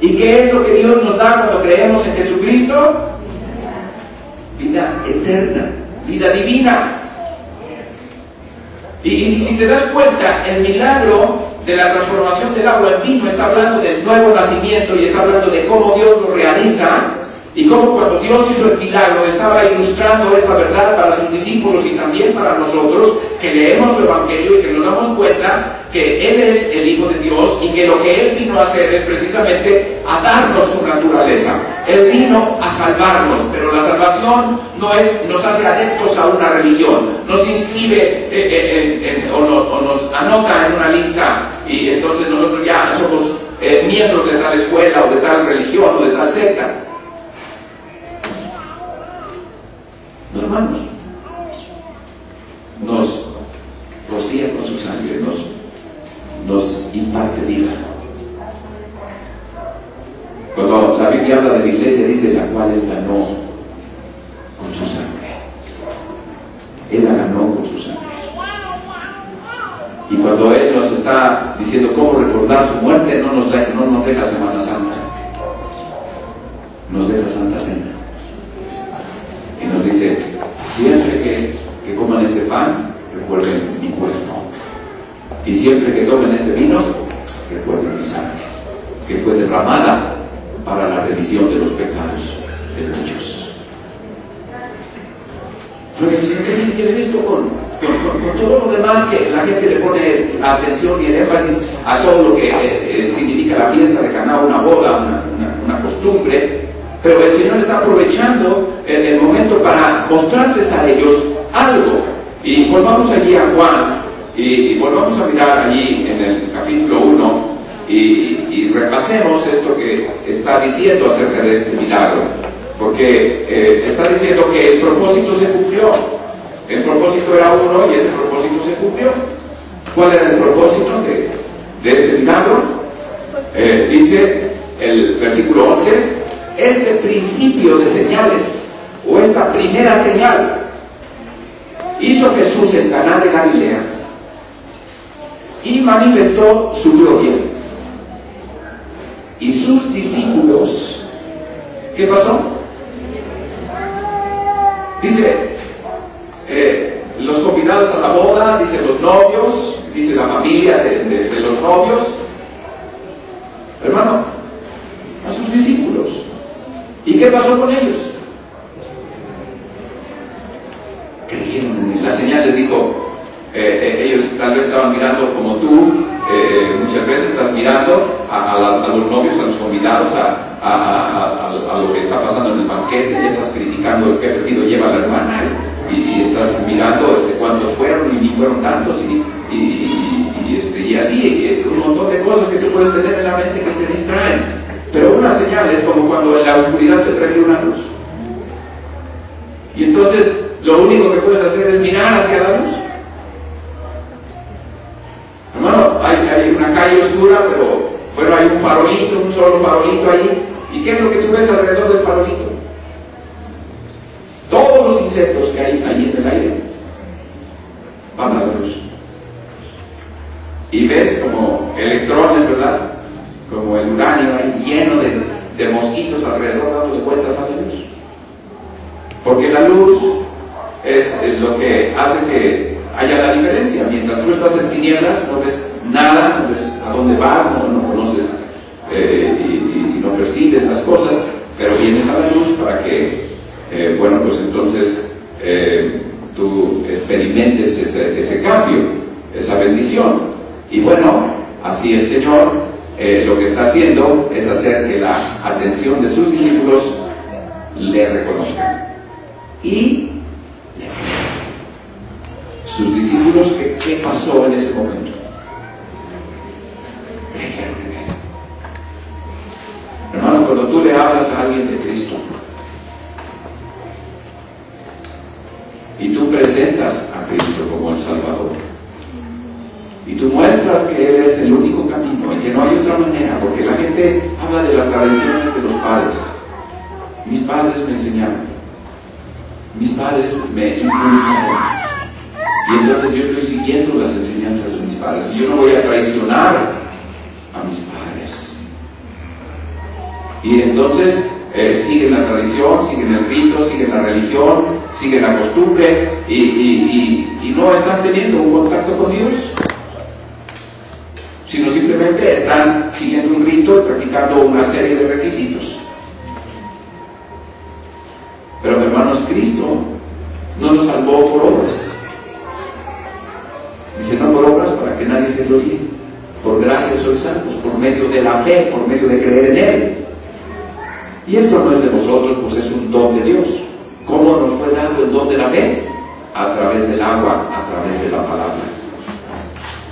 ¿Y qué es lo que Dios nos da cuando creemos en Jesucristo? Vida eterna, vida divina. Y si te das cuenta, el milagro de la transformación del agua en vino está hablando del nuevo nacimiento, y está hablando de cómo Dios lo realiza, y cómo cuando Dios hizo el milagro estaba ilustrando esta verdad para sus discípulos y también para nosotros, que leemos su evangelio y que nos damos cuenta que Él es el Hijo de Dios, y que lo que Él vino a hacer es precisamente a darnos su naturaleza. Él vino a salvarnos, pero la salvación no nos hace adeptos a una religión, nos inscribe o nos anota en una lista, y entonces nosotros ya somos miembros de tal escuela o de tal religión o de tal secta. No, hermanos, nos rocía con su sangre, nos imparte vida. Cuando la Biblia habla de la iglesia, dice la cual Él ganó con su sangre. Él la ganó con su sangre. Y cuando Él nos está diciendo cómo recordar su muerte, no nos deja Semana Santa, nos deja Santa Cena. Y nos dice: siempre que coman este pan, recuerden mi cuerpo. Y siempre que tomen este vino, recuerden mi sangre, que fue derramada para la remisión de los pecados de muchos. Pero el Señor tiene que ver esto con todo lo demás que la gente le pone atención y el énfasis a todo lo que significa la fiesta de Caná, una boda, una costumbre.
Pero el Señor está aprovechando el momento para mostrarles a ellos algo. Y volvamos allí a Juan, y volvamos a mirar allí en el capítulo 1, y repasemos esto que está diciendo acerca de este milagro. Porque está diciendo que el propósito se cumplió. El propósito era uno y ese propósito se cumplió. ¿Cuál era el propósito de este milagro? Dice el versículo 11, este principio de señales, o esta primera señal, hizo Jesús en Caná de Galilea y manifestó su gloria. Y sus discípulos, ¿qué pasó? Dice, los convidados a la boda, dice los novios, dice la familia de los novios, hermano, a sus discípulos. ¿Y qué pasó con ellos? Creyeron en él. La señal les dijo, ellos tal vez estaban mirando como tú, muchas veces estás mirando a los novios, a los convidados, a lo que está pasando en el banquete, y estás criticando qué vestido lleva la hermana, y estás mirando cuántos fueron y ni fueron tantos, y así, un montón de cosas que tú puedes tener en la mente que te distraen. Pero una señal es como cuando en la oscuridad se prende una luz. Y entonces lo único que puedes hacer es mirar hacia la luz. Hermano, hay una calle oscura, pero bueno, hay un farolito, un solo farolito ahí. ¿Y qué es lo que tú ves alrededor del farolito? Todos los insectos que hay ahí en el aire van a la luz. Y ves como electrones, ¿verdad? Como el uranio ahí lleno de mosquitos alrededor dándole vueltas a la luz. Porque la luz es lo que hace que haya la diferencia. Mientras tú estás en tinieblas, no ves nada, no ves a dónde vas, no conoces y no percibes las cosas, pero vienes a la luz para que, bueno, pues entonces tú experimentes ese cambio, esa bendición. Y bueno, así el Señor lo que está haciendo es hacer que la atención de sus discípulos le reconozcan. Y sus discípulos, ¿qué pasó en ese momento? Creyeron en él. Hermano, cuando tú le hablas a alguien de Cristo y tú presentas a Cristo como el Salvador, y tú muestras que Él es el único camino y que no hay otra manera, porque la gente habla de las tradiciones de los padres. Mis padres me enseñaron, mis padres me inculcaron, y entonces yo estoy siguiendo las enseñanzas de mis padres, y yo no voy a traicionar a mis padres. Y entonces siguen la tradición, siguen el rito, siguen la religión, siguen la costumbre, y no están teniendo un contacto con Dios, sino simplemente están siguiendo un rito y practicando una serie de requisitos. Pero hermanos, Cristo no nos salvó por obras. Dice, no por obras para que nadie se gloríe. Por gracia sois salvos, por medio de la fe, por medio de creer en Él. Y esto no es de vosotros, pues es un don de Dios. ¿Cómo nos fue dado el don de la fe? A través del agua, a través de la palabra.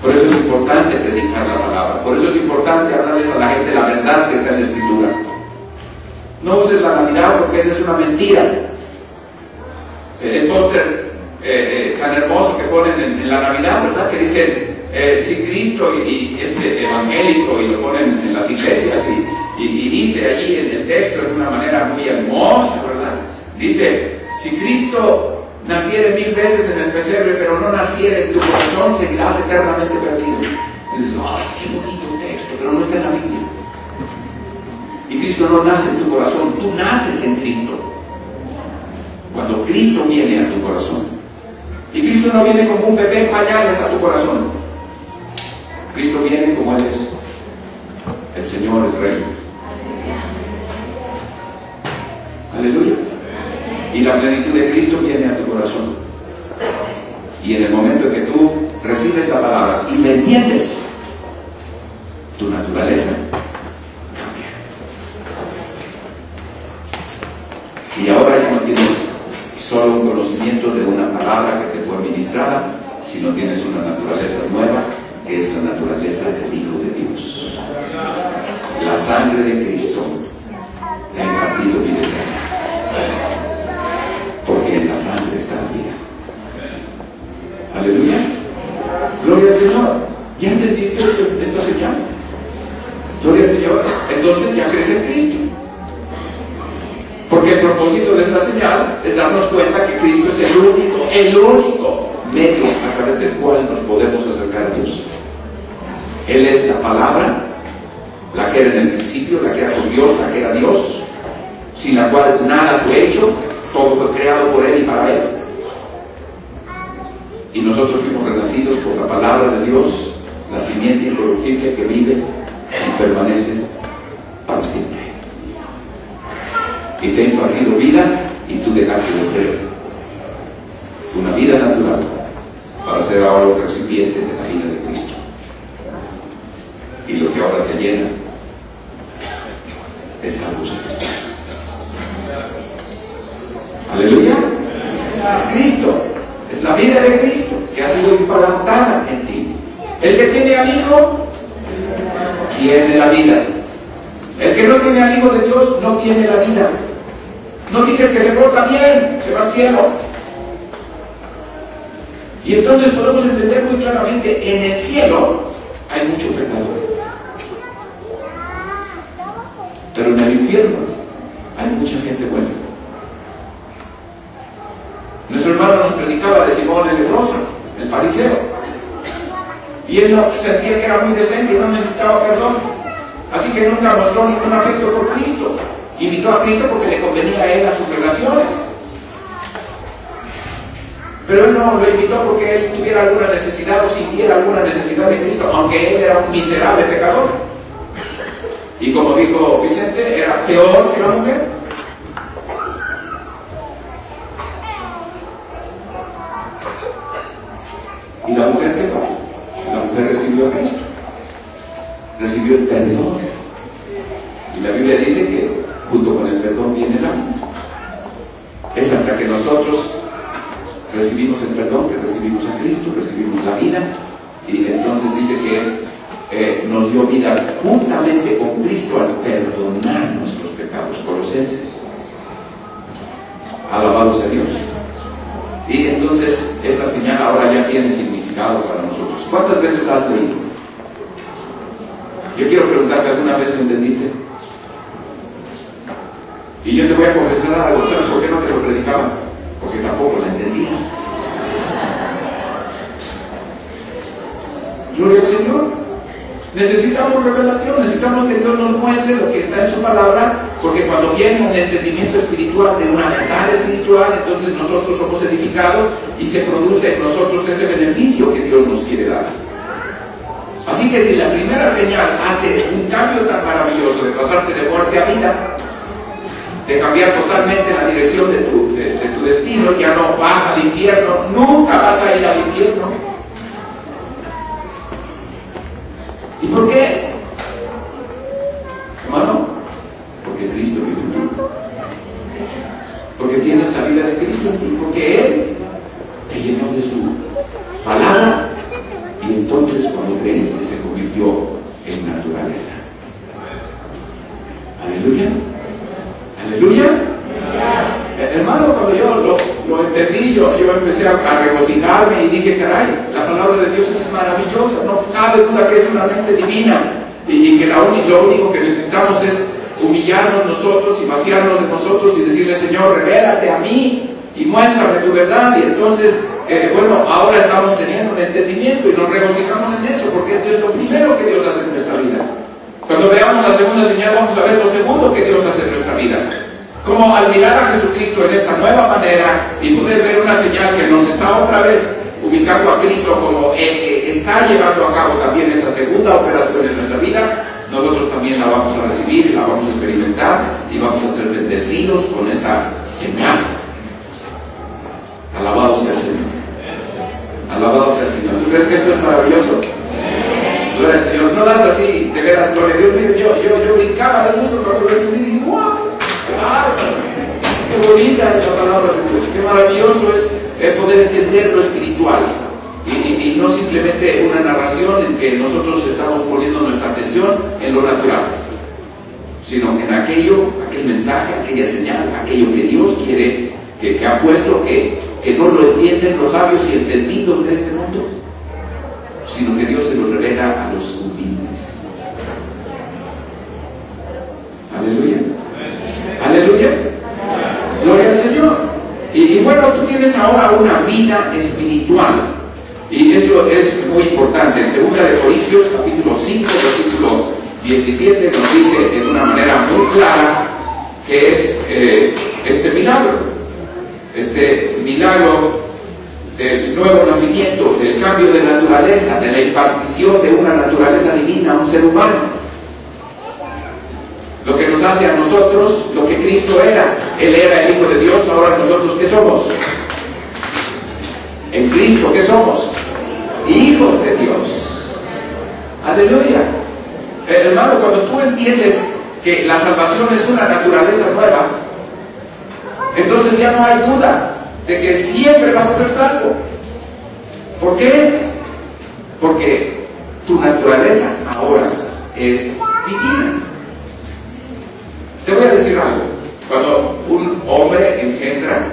Por eso es importante predicar la palabra. Por eso es importante hablarles a la gente la verdad que está en la Escritura. No uses la Navidad porque esa es una mentira. El póster tan hermoso que ponen en la Navidad, ¿verdad? Que dicen, si Cristo, y es evangélico, y lo ponen en las iglesias, y dice allí en el texto de una manera muy hermosa, ¿verdad? Dice, si Cristo naciere 1000 veces en el pesebre, pero no naciere en tu corazón, seguirás eternamente perdido. Y dices, ¡ay, qué bonito texto! Pero no está en la Biblia. Y Cristo no nace en tu corazón, tú naces en Cristo. Cuando Cristo viene a tu corazón. Y Cristo no viene como un bebé en pañales a tu corazón. Cristo viene como Él es, el Señor, el Rey. Aleluya. Y la plenitud de Cristo viene a tu corazón. Y en el momento en que tú recibes la palabra y la entiendes, tu naturaleza cambia. recibe esta señal. Gloria al Señor. Entonces ya crees en Cristo. Porque el propósito de esta señal es darnos cuenta que Cristo es el único medio a través del cual nos podemos acercar a Dios. Él es la palabra, la que era en el principio, la que era con Dios, la que era Dios, sin la cual nada fue hecho, todo fue creado por Él y para Él. Y nosotros fuimos renacidos por la palabra de Dios, la simiente incorruptible que vive y permanece para siempre. Y te he impartido vida y tú dejaste de ser una vida natural para ser ahora un recipiente de la vida de Cristo. Y lo que ahora te llena es algo celestial. Aleluya. Es Cristo, es la vida de Cristo que ha sido implantada en ti. El que tiene al Hijo tiene la vida. El que no tiene al Hijo de Dios no tiene la vida. No dice que se porta bien, se va al cielo. Y entonces podemos entender muy claramente, en el cielo hay mucho pecador. Pero en el infierno hay mucha gente buena. Nuestro hermano nos predicaba de Simón el leproso, el fariseo. Y él no sentía que era muy decente y no necesitaba perdón. Así que nunca mostró ningún afecto por Cristo. Invitó a Cristo porque le convenía a él a sus relaciones. Pero él no lo invitó porque él tuviera alguna necesidad o sintiera alguna necesidad de Cristo, aunque él era un miserable pecador. Y como dijo Vicente, era peor que la mujer. ¿Y la mujer qué fue? La mujer recibió a Cristo. Recibió el perdón. Y la Biblia dice que junto con el perdón viene la vida. Es hasta que nosotros recibimos el perdón, que recibimos a Cristo, recibimos la vida, y entonces dice que nos dio vida juntamente con Cristo al perdonar nuestros pecados. Colosenses. Alabado sea Dios. Y entonces esta señal ahora ya tiene significado para nosotros. ¿Cuántas veces la has leído? Yo quiero preguntarte, ¿alguna vez lo entendiste? Y yo te voy a confesar algo. ¿Sabes por qué no te lo predicaba? Porque tampoco la entendía. Gloria al Señor. Necesitamos revelación, necesitamos que Dios nos muestre lo que está en su palabra, porque cuando viene un entendimiento espiritual de una verdad espiritual, entonces nosotros somos edificados y se produce en nosotros ese beneficio que Dios nos quiere dar. Así que si la primera señal hace un cambio tan maravilloso de pasarte de muerte a vida, de cambiar totalmente la dirección de tu destino, ya no vas al infierno, nunca vas a ir al infierno. ¿Y por qué? Hermano, porque Cristo vive en ti. Porque tienes la vida de Cristo en ti. Porque Él te llenó de su palabra y entonces cuando creíste se convirtió en naturaleza. Aleluya. Aleluya. Hermano, cuando yo lo entendí, yo empecé a regocijarme y dije, caray, la palabra de Dios es maravillosa, no cabe duda que es una mente divina y que lo único que necesitamos es humillarnos nosotros y vaciarnos de nosotros y decirle, Señor, revélate a mí y muéstrame tu verdad. Y entonces, ahora estamos teniendo un entendimiento y nos regocijamos en eso, porque esto es lo primero que Dios hace en nuestra vida. Cuando veamos la segunda señal, vamos a ver lo segundo que Dios hace en nuestra vida. Como al mirar a Jesucristo en esta nueva manera y poder ver una señal que nos está otra vez ubicando a Cristo como el que está llevando a cabo también esa segunda operación en nuestra vida, nosotros también la vamos a recibir, la vamos a experimentar y vamos a ser bendecidos con esa señal. Alabado sea el Señor. Alabado sea el Señor. ¿Tú crees que esto es maravilloso? Gloria al Señor. No das así, de veras, gloria a Dios mío. Yo brincaba de gusto cuando lo entendí y dije, ¡wow! Qué bonita es la palabra de Dios, qué maravilloso es poder entender lo espiritual y no simplemente una narración en que nosotros estamos poniendo nuestra atención en lo natural, sino en aquel mensaje, aquella señal, aquello que Dios quiere, que ha puesto, que no lo entienden los sabios y entendidos de este mundo. sino que Dios se lo revela a los humildes. Aleluya. Aleluya. Gloria al Señor. Y bueno, tú tienes ahora una vida espiritual. Y eso es muy importante. En 2 Corintios capítulo 5, versículo 17 nos dice de una manera muy clara que es este milagro del nuevo nacimiento, del cambio de naturaleza, de la impartición de una naturaleza divina a un ser humano. Lo que nos hace a nosotros lo que Cristo era. Él era el Hijo de Dios, ahora nosotros ¿qué somos? En Cristo, ¿qué somos? Hijos de Dios. Aleluya. Hermano, cuando tú entiendes que la salvación es una naturaleza nueva, entonces ya no hay duda de que siempre vas a ser salvo. ¿Por qué? Porque tu naturaleza ahora es divina. Te voy a decir algo. Cuando un hombre engendra,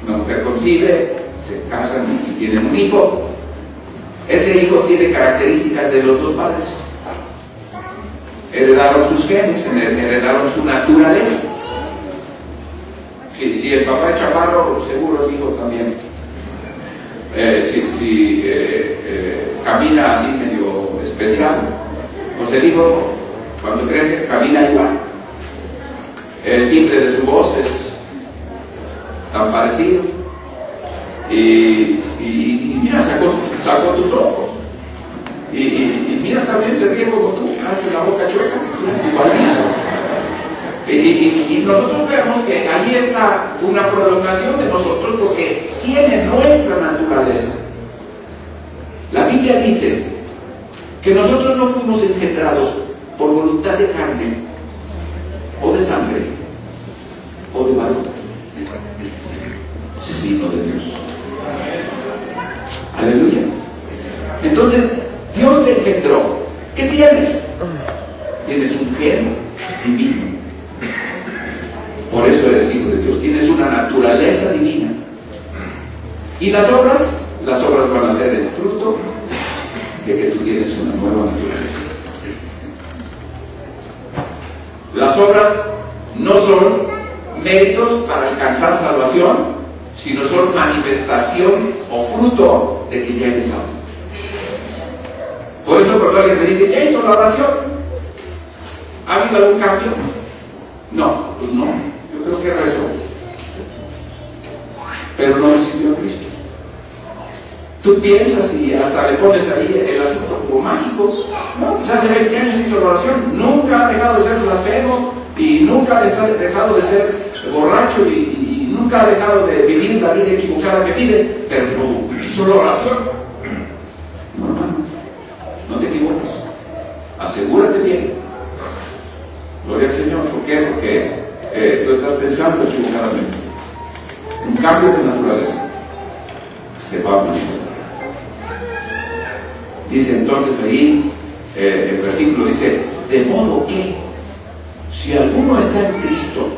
una mujer concibe, se casan y tienen un hijo, ese hijo tiene características de los dos padres. Heredaron sus genes, heredaron su naturaleza. Si el papá es chaparro, seguro el hijo también. Si camina así medio especial, pues el hijo cuando crece camina igual. El timbre de su voz es tan parecido. Y mira, sacó tus ojos. Y mira, también se ríe como tú, hace la boca chueca, igualito. Y nosotros vemos que ahí está una prolongación de nosotros porque tiene nuestra naturaleza. La Biblia dice que nosotros no fuimos engendrados por voluntad de carne o de sangre o de varón, sino de Dios. Aleluya. Entonces Dios te engendró. ¿Qué tienes? Tienes un gen divino. Por eso eres hijo de Dios. Tienes una naturaleza divina. Y las obras van a ser el fruto de que tú tienes una nueva naturaleza. Las obras no son méritos para alcanzar salvación, sino son manifestación o fruto de que ya eres salvo. Por eso cuando alguien te dice, ¿ya hizo la oración? ¿Ha habido algún cambio? No, pues no, yo creo que rezó, pero no recibió a Cristo. Tú piensas y hasta le pones ahí el asunto como mágico. No, pues hace 20 años hizo la oración, nunca ha dejado de ser blasfemo y nunca ha dejado de ser borracho y nunca ha dejado de vivir la vida equivocada que vive, pero no hizo la oración. No, hermano, no te equivoques, asegúrate bien. Gloria al Señor. ¿Por qué? Porque tú estás pensando equivocadamente. Un cambio de naturaleza se va a manifestar. Dice entonces ahí, el versículo dice, de modo que si alguno está en Cristo,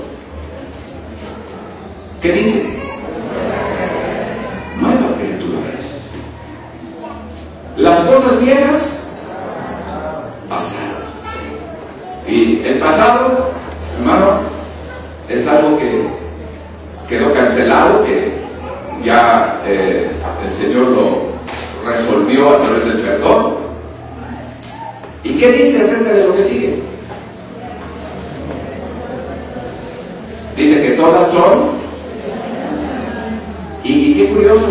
¿qué dice? Nueva criatura es. Las cosas viejas pasaron. Y el pasado, hermano, es algo que quedó cancelado, que ya el Señor lo resolvió a través del perdón. ¿Y qué dice acerca de lo que sigue? Dice que todas son, y qué curioso,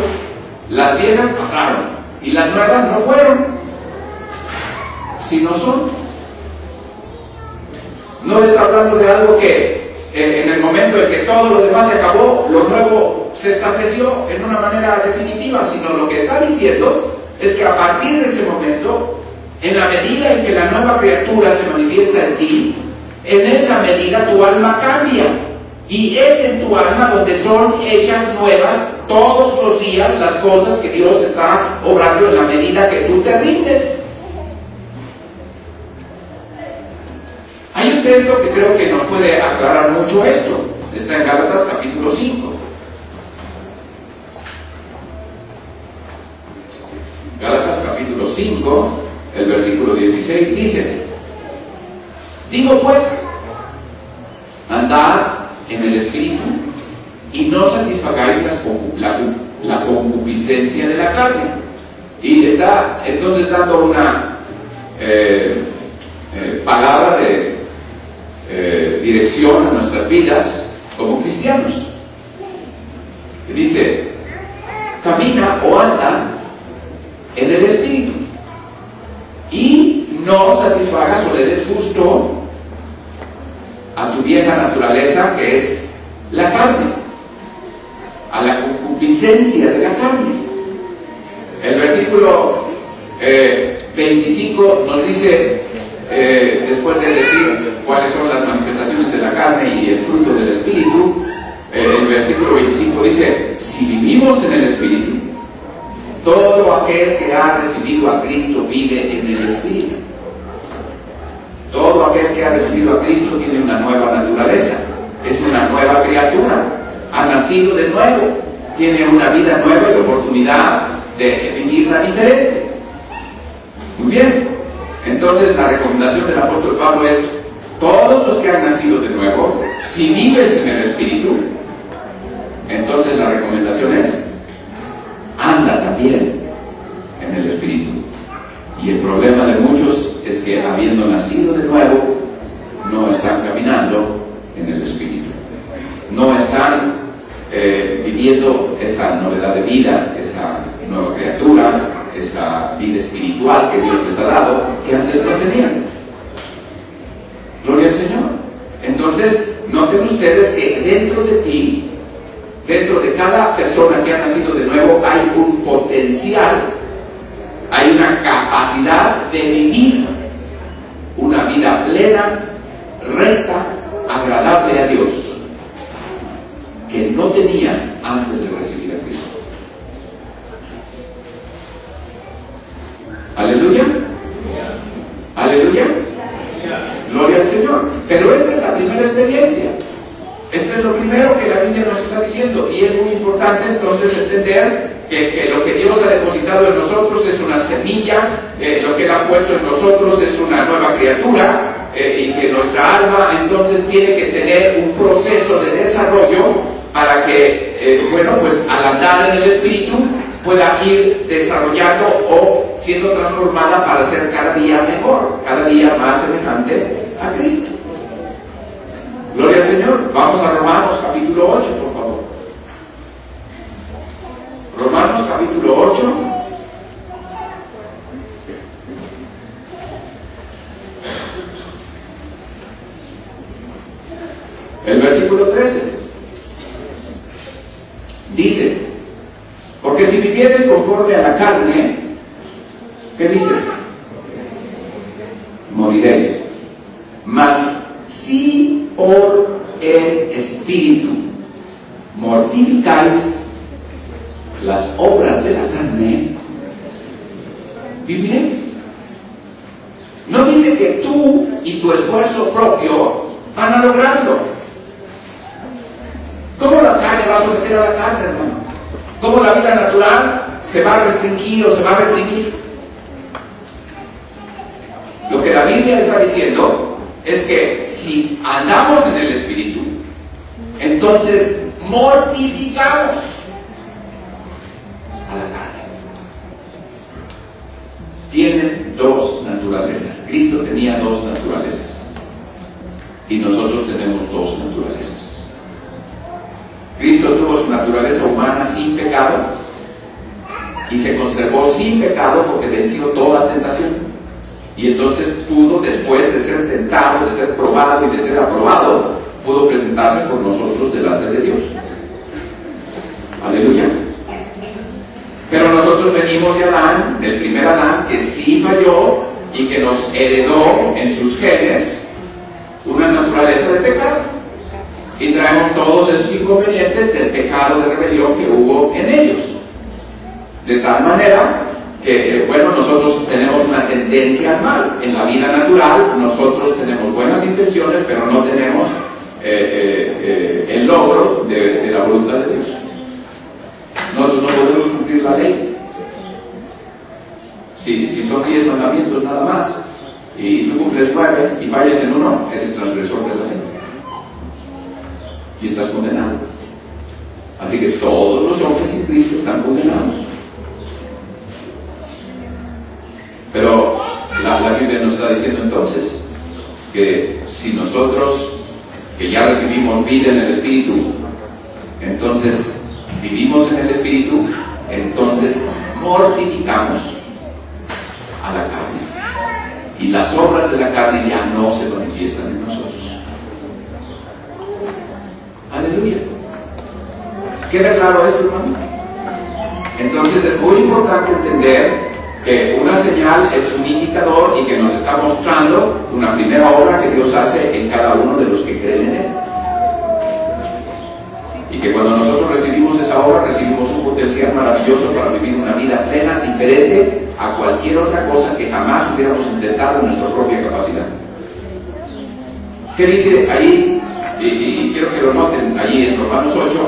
las viejas pasaron y las nuevas no fueron, sino son. No está hablando de algo que en el momento en que todo lo demás se acabó, lo nuevo se estableció en una manera definitiva, sino lo que está diciendo es que a partir de ese momento, en la medida en que la nueva criatura se manifiesta en ti, en esa medida tu alma cambia, y es en tu alma donde son hechas nuevas todos los días las cosas que Dios está obrando en la medida que tú te rindes. Hay un texto que creo que nos puede aclarar mucho esto. Está en Gálatas capítulo 5. Gálatas capítulo 5, el versículo 16 dice: digo pues, andad en el Espíritu y no satisfagáis la concupiscencia de la carne. Y está entonces dando una palabra de dirección a nuestras vidas como cristianos. Dice: camina o anda en el Espíritu y no satisfagas o le des gusto a tu vieja naturaleza, que es la carne, a la concupiscencia de la carne. El versículo 25 nos dice, después de decir cuáles son las manifestaciones de la carne y el fruto del Espíritu, el versículo 25 dice: si vivimos en el Espíritu, todo aquel que ha recibido a Cristo vive en el Espíritu. Todo aquel que ha recibido a Cristo tiene una nueva naturaleza, es una nueva criatura, ha nacido de nuevo, tiene una vida nueva y la oportunidad de vivirla diferente. Muy bien, entonces la recomendación del apóstol Pablo es: todos los que han nacido de nuevo, si vives en el Espíritu, entonces la recomendación es: anda también en el Espíritu. Y el problema de muchos es que, habiendo nacido de nuevo, no están caminando en el Espíritu, no están viviendo esa novedad de vida, esa nueva criatura, esa vida espiritual que Dios les ha dado, que antes no tenían. Gloria al Señor. Entonces, noten ustedes que dentro de ti, dentro de cada persona que ha nacido de nuevo, hay un potencial, hay una capacidad de vivir una vida plena, recta, agradable a Dios, que no tenía antes de recibir a Cristo. Aleluya. Aleluya. Gloria al Señor. Pero esta es la primera experiencia. Esto es lo primero que la Biblia nos está diciendo, y es muy importante entonces entender que lo que Dios ha depositado en nosotros es una semilla, lo que Él ha puesto en nosotros es una nueva criatura, y que nuestra alma entonces tiene que tener un proceso de desarrollo para que, pues al andar en el Espíritu pueda ir desarrollando o siendo transformada para ser cada día mejor, cada día más semejante a Cristo. Gloria al Señor. Vamos a Romanos capítulo 8, por favor. Romanos capítulo 8. El versículo 13. Dice: porque si vivieres conforme a la carne, ¿qué dice? Moriréis. Mas si por el Espíritu mortificáis las obras de la carne, viviréis. No dice que tú y tu esfuerzo propio van a lograrlo. ¿Cómo la carne va a someter a la carne, hermano? ¿Cómo la vida natural se va a restringir o se va a reprimir? Lo que la Biblia está diciendo es que si andamos en el Espíritu, entonces mortificamos a la carne. Tienes dos naturalezas. Cristo tenía dos naturalezas y nosotros tenemos dos naturalezas. Cristo tuvo su naturaleza humana sin pecado y se conservó sin pecado porque venció toda tentación, y entonces pudo, después de ser tentado, de ser probado y de ser aprobado, pudo presentarse por nosotros delante de Dios. Aleluya. Pero nosotros venimos de Adán, del primer Adán, que sí falló y que nos heredó en sus genes una naturaleza de pecado. Y traemos todos esos inconvenientes del pecado de rebelión que hubo en ellos. De tal manera que, nosotros tenemos una tendencia al mal. En la vida natural, nosotros tenemos buenas intenciones, pero no tenemos el logro de la voluntad de Dios. Nosotros no podemos cumplir la ley. Si son 10 mandamientos nada más, y tú cumples 9 y fallas en uno, eres transgresor de la ley. Y estás condenado. Así que todos los hombres sin Cristo están condenados. Pero la Biblia nos está diciendo entonces que si nosotros, que ya recibimos vida en el Espíritu, entonces vivimos en el Espíritu, entonces mortificamos a la carne. Y las obras de la carne ya no se manifiestan en nosotros. Aleluya. ¿Queda claro esto, hermano? Entonces es muy importante entender que una señal es un indicador y que nos está mostrando una primera obra que Dios hace en cada uno de los que creen en Él. Y que cuando nosotros recibimos esa obra, recibimos un potencial maravilloso para vivir una vida plena, diferente a cualquier otra cosa que jamás hubiéramos intentado en nuestra propia capacidad. ¿Qué dice ahí? Y quiero que lo noten allí en Romanos 8,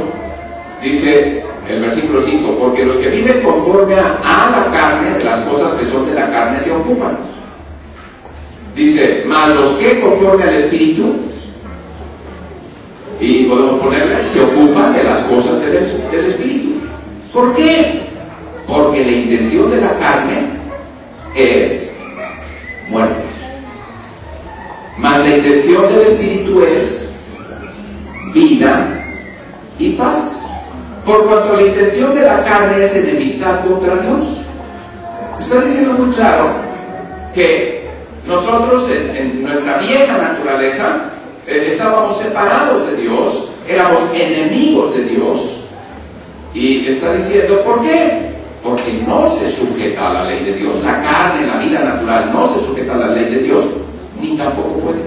dice el versículo 5, porque los que viven conforme a la carne, de las cosas que son de la carne se ocupan. Dice, mas los que conforme al Espíritu, y podemos ponerle, se ocupan de las cosas del Espíritu. ¿Por qué? Porque la intención de la carne es muerte. Mas la intención del Espíritu es vida y paz. Por cuanto la intención de la carne es enemistad contra Dios. Está diciendo muy claro que nosotros en nuestra vieja naturaleza estábamos separados de Dios, éramos enemigos de Dios. Y está diciendo, ¿por qué? Porque no se sujeta a la ley de Dios. La carne, la vida natural, no se sujeta a la ley de Dios, ni tampoco puede.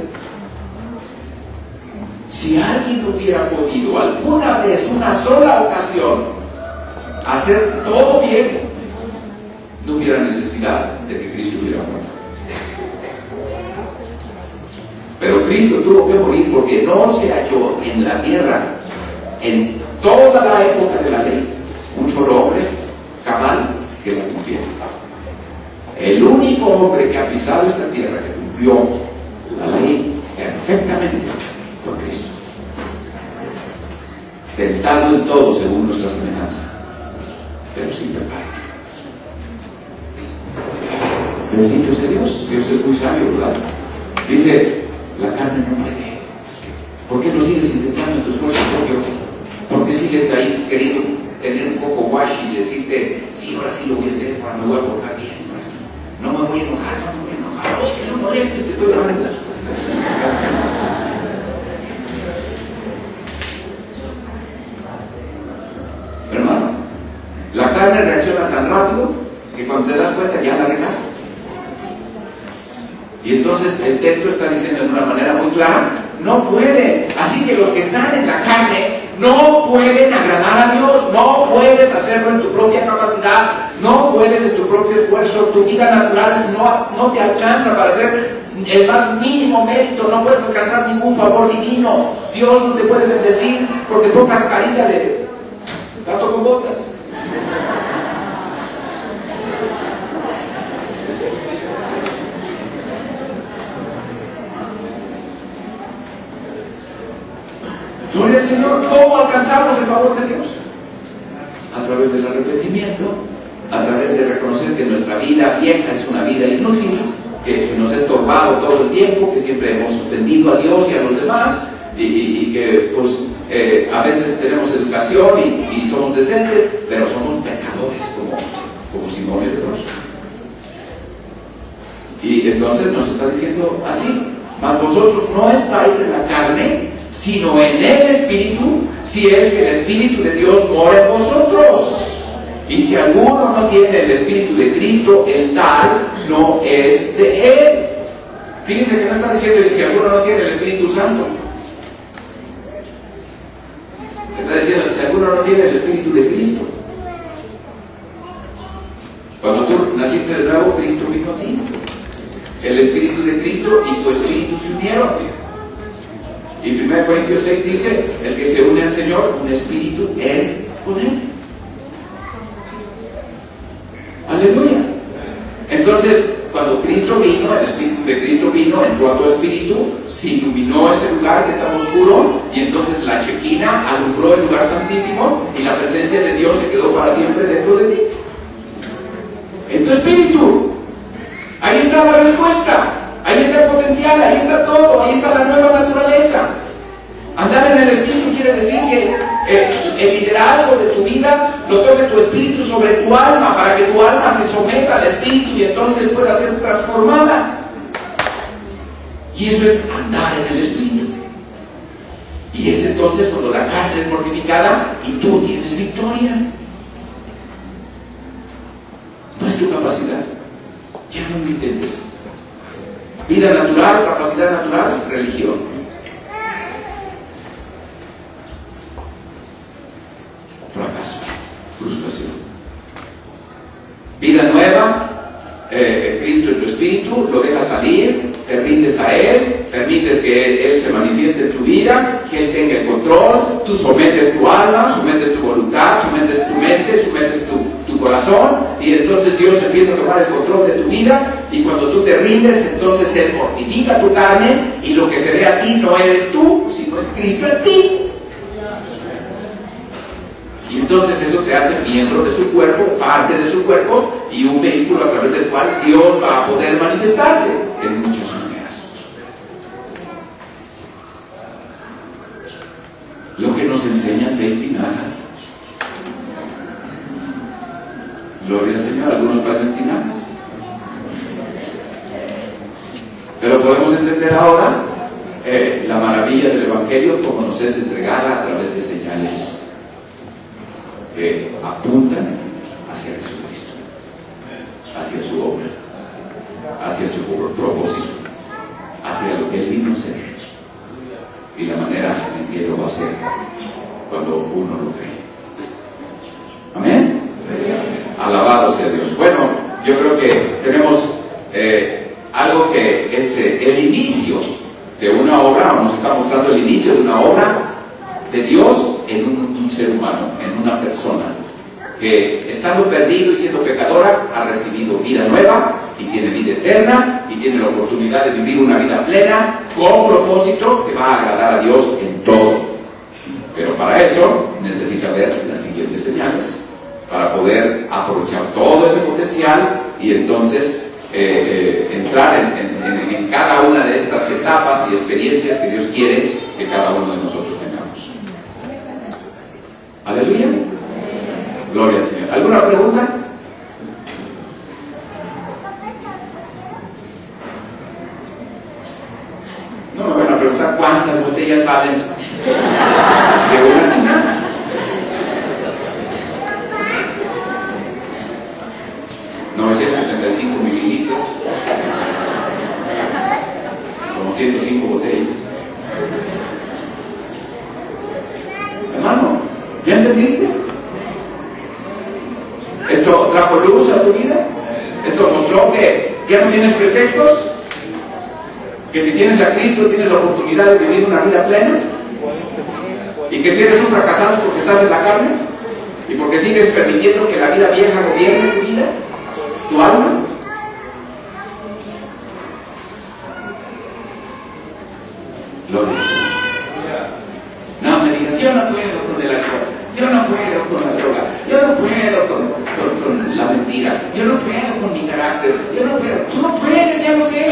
Si alguien hubiera podido alguna vez, una sola ocasión, hacer todo bien, no hubiera necesidad de que Cristo hubiera muerto. Pero Cristo tuvo que morir porque no se halló en la tierra, en toda la época de la ley, un solo hombre cabal que la cumpliera. El único hombre que ha pisado esta tierra que cumplió la ley perfectamente fue Cristo. Tentado en todo según nuestra semejanza, pero sin pecado. Bendito sea Dios. Dios es muy sabio, ¿verdad? Dice, la carne no puede. ¿Por qué no sigues intentando en tu esfuerzo propio? ¿Por qué sigues ahí queriendo tener un poco wash y decirte, sí, ahora sí lo voy a hacer, ahora me voy a portar bien, ahora sí. No me voy a enojar, no me voy a enojar. Oye, no molestes, te estoy hablando. Hermano, la carne reacciona tan rápido que cuando te das cuenta ya la regaste. Y entonces el texto está diciendo de una manera muy clara, no puede. Así que los que están en la carne no pueden agradar a Dios, no puedes hacerlo en tu propia capacidad, no puedes en tu propio esfuerzo, tu vida natural no te alcanza para hacer el más mínimo mérito, no puedes alcanzar ningún favor divino. Dios no te puede bendecir porque pongas carita de gato con botas. Gloria al Señor. ¿Cómo alcanzamos el favor de Dios? A través del arrepentimiento, a través de reconocer que nuestra vida vieja es una vida inútil, que nos ha estorbado todo el tiempo, que siempre hemos ofendido a Dios y a los demás, y que pues a veces tenemos educación y somos decentes, pero somos pecadores como Simón el leproso. Y entonces nos está diciendo así, mas vosotros no estáis en la carne, sino en el Espíritu, si es que el Espíritu de Dios mora en vosotros. Y si alguno no tiene el Espíritu de Cristo, el tal no es de Él. Fíjense que no está diciendo, y si alguno no tiene el Espíritu Santo, está diciendo, si alguno no tiene el Espíritu de Cristo. Cuando tú naciste de nuevo, Cristo vino a ti. El Espíritu de Cristo y tu Espíritu se unieron. Y 1 Corintios 6 dice, el que se une al Señor, un espíritu es con Él. Aleluya. Entonces, cuando Cristo vino, el Espíritu de Cristo vino, entró a tu espíritu, se iluminó ese lugar que estaba oscuro, y entonces la Chequina alumbró el lugar santísimo, y la presencia de Dios se quedó para siempre dentro de ti. En tu espíritu. Ahí está la respuesta, ahí está el potencial, ahí está todo, ahí está la nueva naturaleza. Andar en el espíritu quiere decir que el liderazgo de tu vida lo tome tu espíritu sobre tu alma, para que tu alma se someta al espíritu y entonces pueda ser transformada. Y eso es andar en el espíritu. Y es entonces cuando la carne es mortificada y tú tienes victoria. No es tu capacidad, ya no lo intentes. Vida natural, capacidad natural, religión. Fracaso, frustración. Vida nueva, Cristo en tu espíritu, lo dejas salir, te rindes a Él, permites que Él se manifieste en tu vida, que Él tenga el control, tú sometes tu alma, sometes tu voluntad, sometes tu mente, sometes tu corazón, y entonces Dios empieza a tomar el control de tu vida, y cuando tú te rindes, entonces Él mortifica tu carne, y lo que se ve a ti no eres tú, sino es Cristo en ti. Y entonces eso te hace miembro de su cuerpo, parte de su cuerpo, y un vehículo a través del cual Dios va a poder manifestarse en muchas maneras. Lo que nos enseñan 6 tinajas. Gloria al Señor, algunos parecen tinajas. Pero podemos entender ahora la maravilla del Evangelio, como nos es entregada a través de señales que apuntan hacia Jesucristo, hacia su obra, hacia su propósito, hacia lo que Él vino a hacer y la manera en que lo va a hacer cuando uno lo cree. Amén. Alabado sea Dios. Bueno, yo creo que tenemos algo que es el inicio de una obra, nos está mostrando el inicio de una obra de Dios en un ser humano, en una persona que, estando perdido y siendo pecadora, ha recibido vida nueva y tiene vida eterna y tiene la oportunidad de vivir una vida plena con propósito que va a agradar a Dios en todo. Pero para eso necesita ver las siguientes señales para poder aprovechar todo ese potencial y entonces entrar en cada una de estas etapas y experiencias que Dios quiere que cada uno de nosotros tengamos. Aleluya. Gloria al Señor. ¿Alguna pregunta? No me van a preguntar cuántas botellas salen de una tinaja. Como 105 botellas. Hermano, ¿ya entendiste? Esto trajo luz a tu vida. Esto mostró que ya no tienes pretextos, que si tienes a Cristo tienes la oportunidad de vivir una vida plena, y que si eres un fracasado porque estás en la carne y porque sigues permitiendo que la vida vieja gobierne tu vida, tu alma. Gloria a Dios. No me digas, yo no puedo con el alcohol, yo no puedo con la droga, yo no puedo con la mentira, yo no puedo con mi carácter, yo no puedo. Tú no puedes, ya lo sé.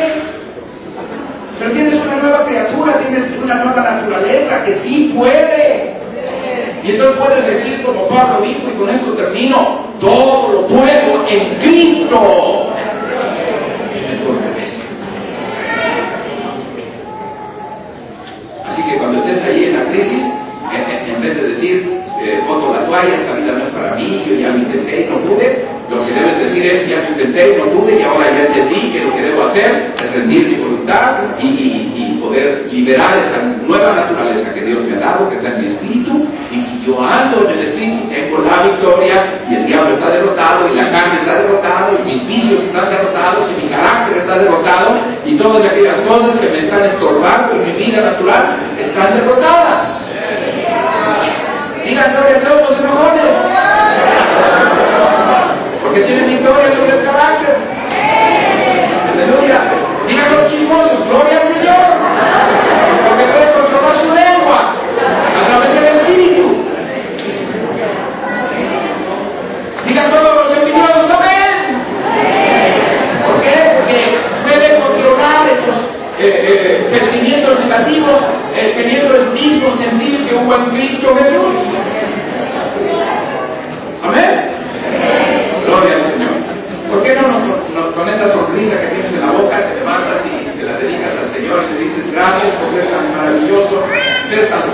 Pero tienes una nueva criatura, tienes una nueva naturaleza que sí puede. Y entonces puedes decir como Pablo dijo, y con esto termino: todo lo puedo en Cristo que me fortalece. Así que cuando estés ahí en la crisis, en vez de decir boto la toalla, esta vida no es para mí, yo ya lo intenté y no pude, lo que debes decir es: ya lo intenté y no pude, y ahora ya entendí que lo que debo hacer es rendir mi voluntad y poder liberar esa nueva naturaleza que Dios me ha dado, que está en mi espíritu. Y si yo ando en el espíritu, tengo la victoria, y el diablo está derrotado, y la carne está derrotada, y mis vicios están derrotados, y mi carácter está derrotado, y todas aquellas cosas que me están estorbando en mi vida natural están derrotadas. Digan gloria a Dios, los enojones, porque tienen victoria sobre el carácter.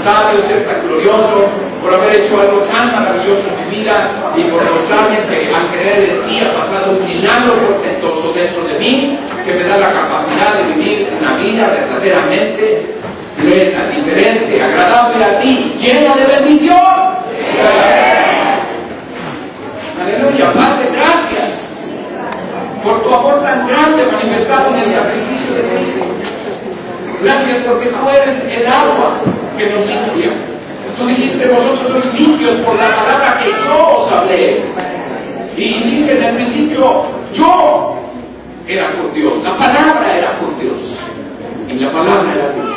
sabio, ser tan glorioso, por haber hecho algo tan maravilloso en mi vida y por mostrarme que al creer en ti ha pasado un milagro portentoso dentro de mí que me da la capacidad de vivir una vida verdaderamente plena, diferente, agradable a ti, llena de bendición. Aleluya. Padre, gracias por tu amor tan grande manifestado en el sacrificio de Cristo. Gracias porque tú eres el agua que nos limpia. Tú dijiste, vosotros sois limpios por la palabra que yo os hablé. Y dice en el principio, yo era con Dios, la palabra era con Dios y la palabra era Dios.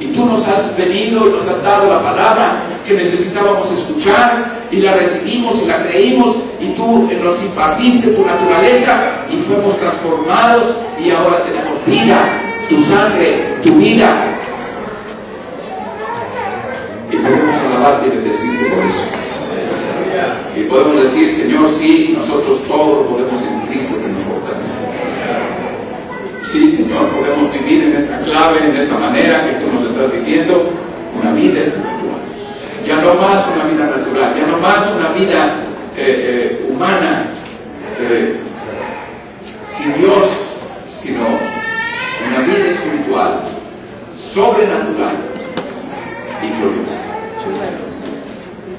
Y tú nos has venido y nos has dado la palabra que necesitábamos escuchar y la recibimos y la creímos y tú nos impartiste tu naturaleza y fuimos transformados y ahora tenemos vida, tu sangre, tu vida. Y podemos alabarte y bendecirte por eso. Y podemos decir, Señor, sí, nosotros todo lo podemos en Cristo que nos fortalece. Sí, Señor, podemos vivir en esta clave, en esta manera que tú nos estás diciendo, una vida espiritual. Ya no más una vida natural, ya no más una vida humana, sin Dios, sino una vida espiritual, sobrenatural y gloriosa.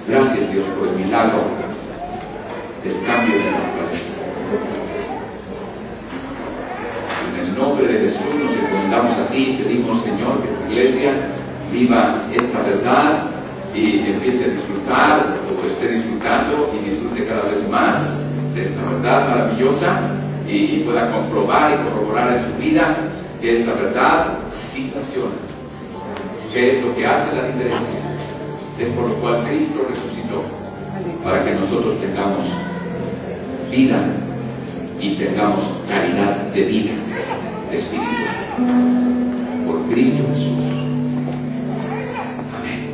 Gracias, Dios, por el milagro del cambio de la naturaleza. En el nombre de Jesús nos encomendamos a ti y pedimos, Señor, que tu iglesia viva esta verdad y empiece a disfrutar, o esté disfrutando y disfrute cada vez más de esta verdad maravillosa y pueda comprobar y corroborar en su vida que esta verdad sí funciona, que es lo que hace la diferencia, es por lo cual Cristo resucitó, para que nosotros tengamos vida y tengamos calidad de vida espiritual por Cristo Jesús. Amén.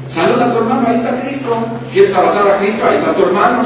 Saluda a tu hermano, ahí está Cristo. ¿Quieres abrazar a Cristo? Ahí está tu hermano.